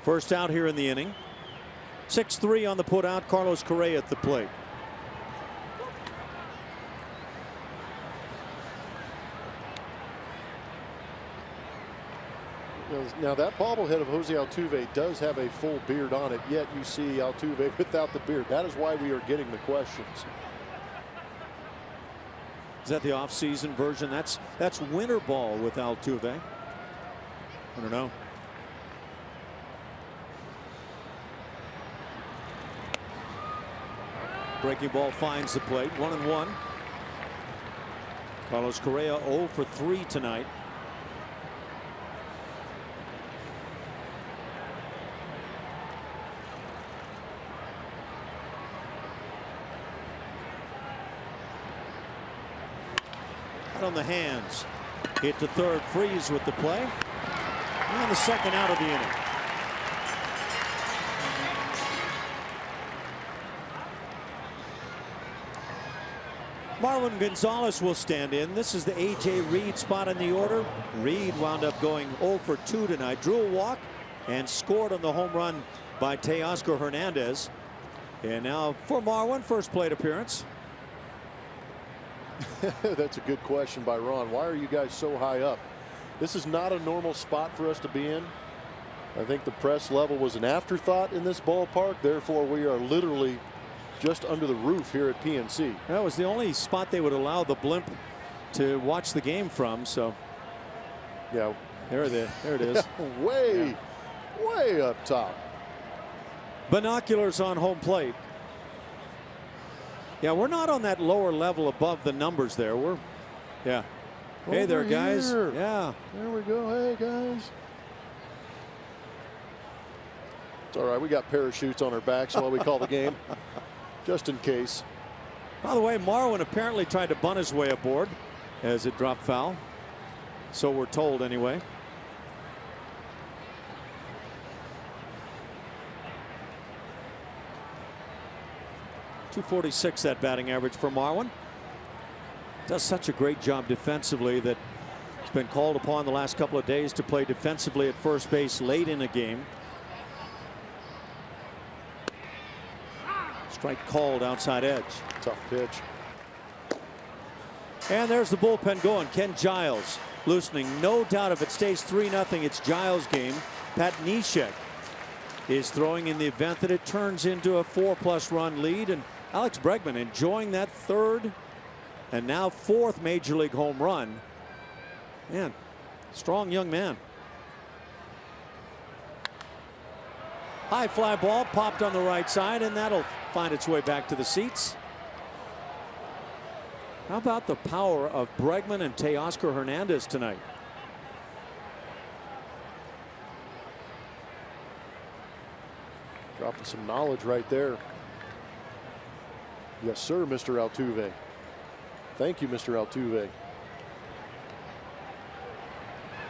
First out here in the inning. 6-3 on the putout. Carlos Correa at the plate. Now that bobblehead of Jose Altuve does have a full beard on it, yet you see Altuve without the beard. That is why we are getting the questions. Is that the off-season version? That's winter ball with Altuve. I don't know. Breaking ball finds the plate. 1-1. Carlos Correa 0 for 3 tonight. On the hands. Hit to third. Freeze with the play. And the second out of the inning. Marwin Gonzalez will stand in. This is the A.J. Reed spot in the order. Reed wound up going 0 for 2 tonight. Drew a walk and scored on the home run by Teoscar Hernandez. And now for Marwin, first plate appearance. That's a good question by Ron. Why are you guys so high up? This is not a normal spot for us to be in. I think the press level was an afterthought in this ballpark. Therefore, we are literally just under the roof here at PNC. That was the only spot they would allow the blimp to watch the game from. So, yeah, there it is. way up top. Binoculars on home plate. Yeah, we're not on that lower level above the numbers there. Yeah. Hey there, guys. Here. Yeah. There we go. Hey, guys. It's all right. We got parachutes on our backs while we call the game, just in case. By the way, Marwin apparently tried to bunt his way aboard as it dropped foul. So we're told anyway. .246 that batting average for Marwin. Does such a great job defensively that he's been called upon the last couple of days to play defensively at first base late in a game. Strike called outside edge. Tough pitch. And there's the bullpen going. Ken Giles loosening. No doubt if it stays 3-0, it's Giles' game. Pat Neshek is throwing in the event that it turns into a 4+ run lead. And Alex Bregman enjoying that third and now fourth major league home run. Man, strong young man. High fly ball popped on the right side, and that'll find its way back to the seats. How about the power of Bregman and Teoscar Hernandez tonight? Dropping some knowledge right there. Yes, sir, Mr. Altuve. Thank you, Mr. Altuve.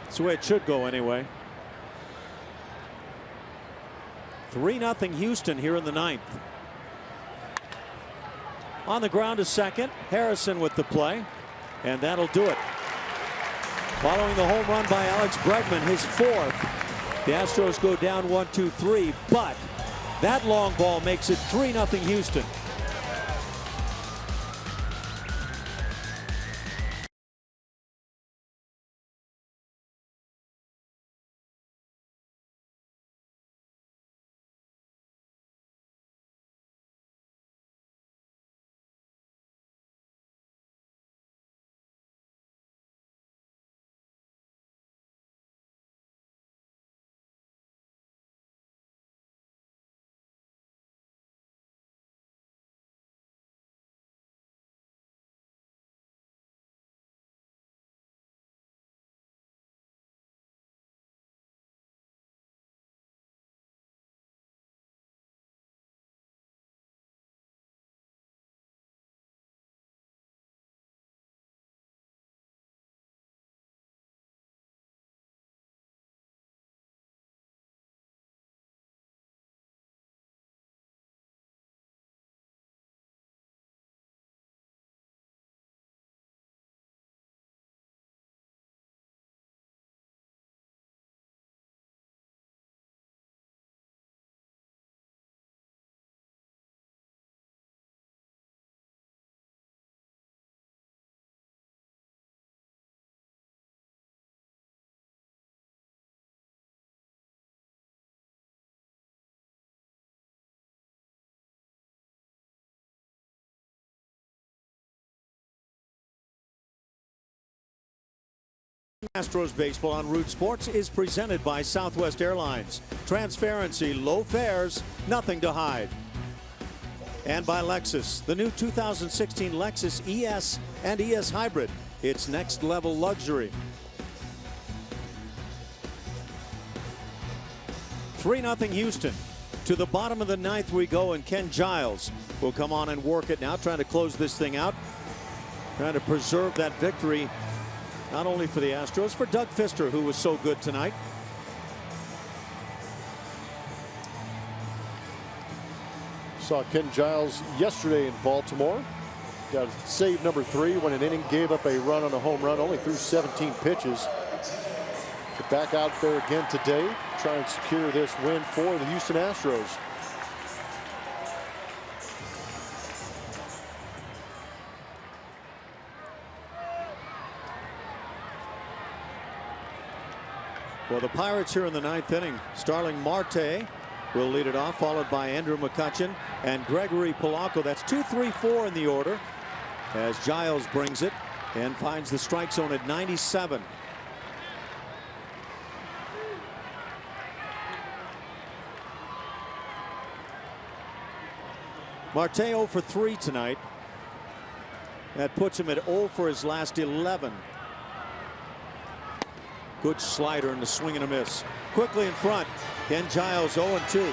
That's the way it should go anyway. 3-0 Houston here in the ninth. On the ground to second. Harrison with the play. And that'll do it. Following the home run by Alex Bregman, his fourth. The Astros go down 1-2-3, but that long ball makes it 3-0 Houston. Astros baseball on Root Sports is presented by Southwest Airlines. Transparency, low fares, nothing to hide. And by Lexus, the new 2016 Lexus ES and ES Hybrid. It's next level luxury. 3-0 Houston. To the bottom of the ninth we go, and Ken Giles will come on and work it now, trying to close this thing out. Trying to preserve that victory, not only for the Astros, for Doug Fister, who was so good tonight. Saw Ken Giles yesterday in Baltimore. Got save number 3 when an inning, gave up a run on a home run, only threw 17 pitches. Back out there again today, try and secure this win for the Houston Astros. Well, the Pirates here in the 9th inning. Starling Marte will lead it off, followed by Andrew McCutchen and Gregory Polanco. That's 2, 3, 4 in the order as Giles brings it and finds the strike zone at 97. Marte 0 for 3 tonight. That puts him at 0 for his last 11. Good slider and the swing and a miss. Quickly in front, Ken Giles 0-2.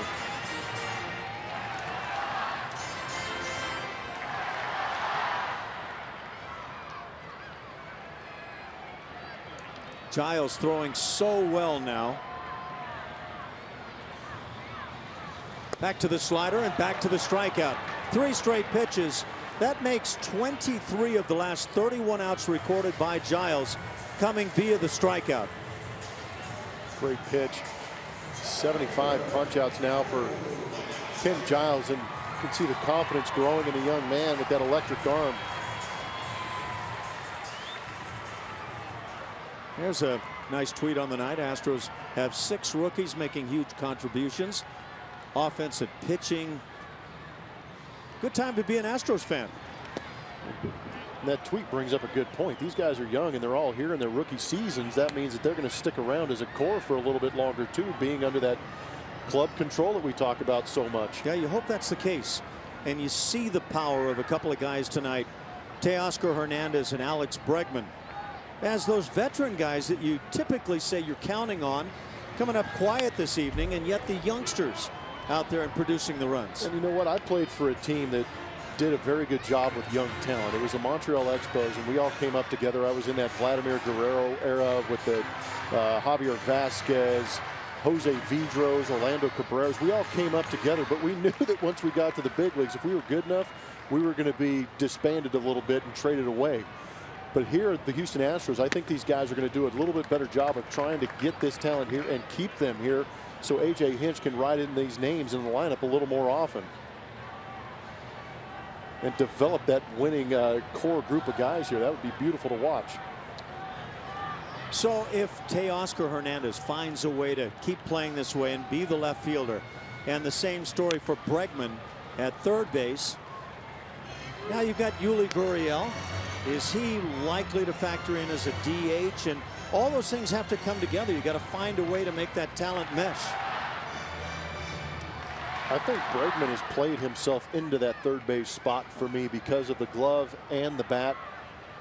Giles throwing so well now. Back to the slider and back to the strikeout. 3 straight pitches. That makes 23 of the last 31 outs recorded by Giles coming via the strikeout. Great pitch. 75 punch outs now for Ken Giles, and you can see the confidence growing in the young man with that electric arm. There's a nice tweet on the night. Astros have 6 rookies making huge contributions. Offense and pitching. Good time to be an Astros fan. And that tweet brings up a good point. These guys are young and they're all here in their rookie seasons. That means that they're going to stick around as a core for a little bit longer too, being under that club control that we talk about so much. Yeah, you hope that's the case. And you see the power of a couple of guys tonight, Teoscar Hernandez and Alex Bregman, as those veteran guys that you typically say you're counting on coming up quiet this evening, and yet the youngsters out there and producing the runs. And you know what? I played for a team that did a very good job with young talent. It was the Montreal Expos, and we all came up together. I was in that Vladimir Guerrero era with the Javier Vasquez, Jose Vidros, Orlando Cabreras. We all came up together, but we knew that once we got to the big leagues, if we were good enough, we were going to be disbanded a little bit and traded away. But here at the Houston Astros, I think these guys are going to do a little bit better job of trying to get this talent here and keep them here, so A.J. Hinch can ride in these names in the lineup a little more often and develop that winning core group of guys here. That would be beautiful to watch. So if Teoscar Hernandez finds a way to keep playing this way and be the left fielder, and the same story for Bregman at third base, now you've got Yuli Gurriel. Is he likely to factor in as a DH? And all those things have to come together. You got to find a way to make that talent mesh. I think Bregman has played himself into that third base spot for me because of the glove and the bat.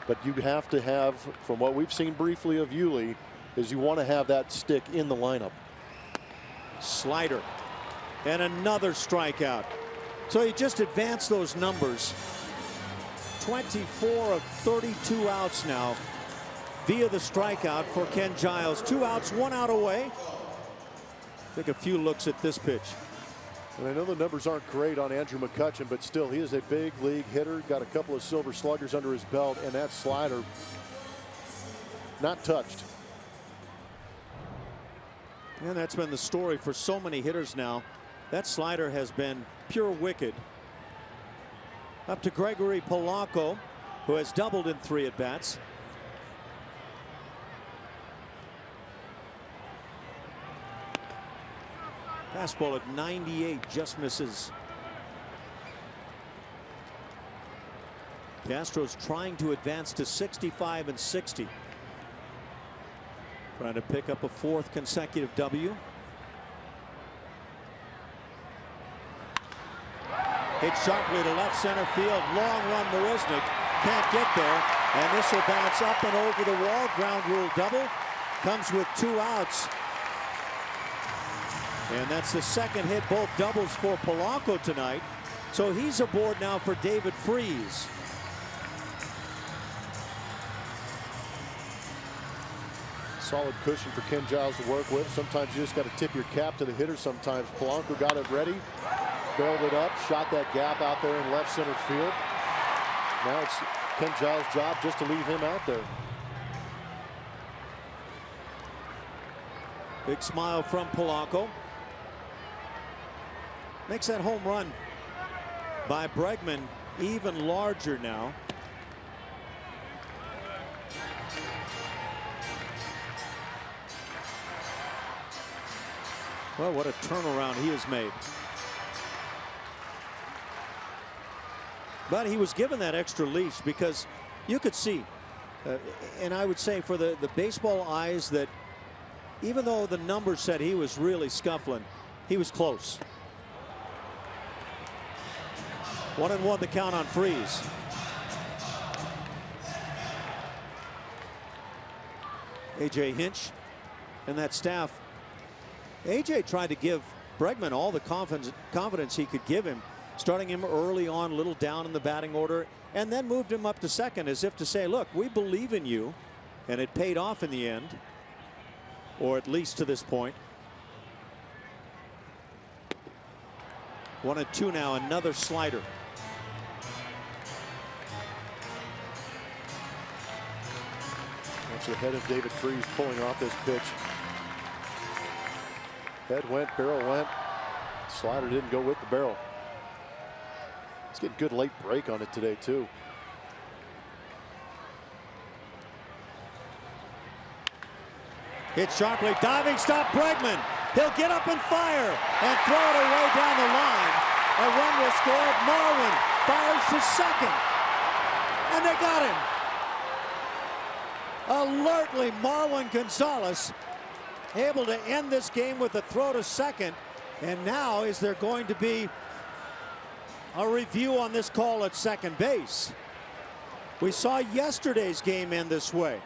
But you have to have, from what we've seen briefly of Yuli, is you want to have that stick in the lineup. Slider and another strikeout. So he just advanced those numbers. 24 of 32 outs now via the strikeout for Ken Giles. 2 outs, 1 out away. Take a few looks at this pitch. And I know the numbers aren't great on Andrew McCutchen, but still, he is a big league hitter. Got a couple of silver sluggers under his belt, and that slider not touched. And that's been the story for so many hitters now. That slider has been pure wicked. Up to Gregory Polanco, who has doubled in 3 at-bats. Fastball at 98, just misses. The Astros trying to advance to 65 and 60. Trying to pick up a 4th consecutive W. Hit sharply to left center field. Long run, Marisnik can't get there. And this will bounce up and over the wall. Ground rule double. Comes with 2 outs. And that's the second hit, both doubles for Polanco tonight. So he's aboard now for David Freese. Solid cushion for Ken Giles to work with. Sometimes you just got to tip your cap to the hitter. Sometimes Polanco got it ready, barreled it up, shot that gap out there in left center field. Now it's Ken Giles' job just to leave him out there. Big smile from Polanco. Makes that home run by Bregman even larger now. Well, what a turnaround he has made. But he was given that extra leash because you could see, and I would say for the baseball eyes, that even though the numbers said he was really scuffling, he was close. 1-1 the count on Freeze. A.J. Hinch and that staff. A.J. tried to give Bregman all the confidence he could give him, starting him early on, a little down in the batting order, and then moved him up to second as if to say, look, we believe in you. And it paid off in the end, or at least to this point. 1-2 now, another slider. That's the head of David Freeze pulling off this pitch. Head went, barrel went. Slider didn't go with the barrel. Let's get a good late break on it today, too. Hit sharply, diving stop, Bregman. He'll get up and fire and throw it away down the line. A run will score. Marwin fires to second. And they got him. Alertly, Marwin Gonzalez able to end this game with a throw to second. And now is there going to be a review on this call at second base? We saw yesterday's game end this way.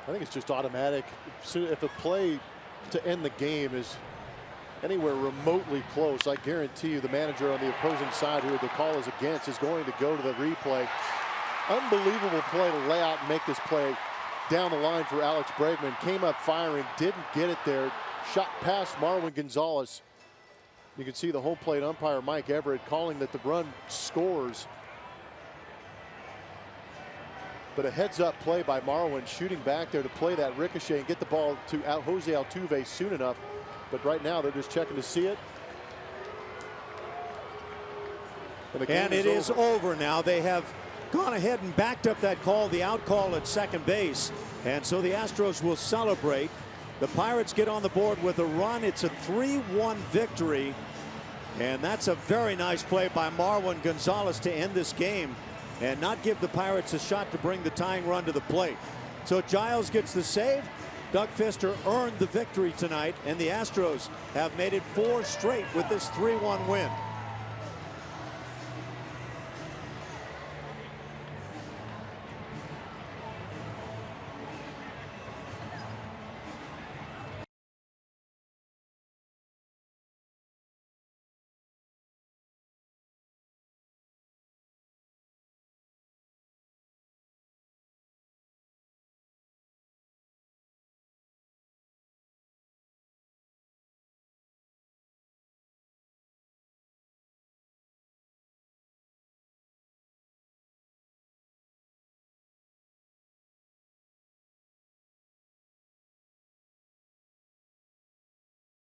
I think it's just automatic. If a play to end the game is anywhere remotely close, I guarantee you the manager on the opposing side who the call is against is going to go to the replay. Unbelievable play to lay out and make this play down the line for Alex Bregman. Came up firing, didn't get it there. Shot past Marwin Gonzalez. You can see the home plate umpire Mike Everett calling that the run scores. But a heads-up play by Marwin, shooting back there to play that ricochet and get the ball to Jose Altuve soon enough. But right now they're just checking to see it. And it is over now. They have gone ahead and backed up that call, the out call at second base. And so the Astros will celebrate. The Pirates get on the board with a run. It's a 3-1 victory. And that's a very nice play by Marwin Gonzalez to end this game and not give the Pirates a shot to bring the tying run to the plate. So Giles gets the save. Doug Fister earned the victory tonight, and the Astros have made it 4 straight with this 3-1 win.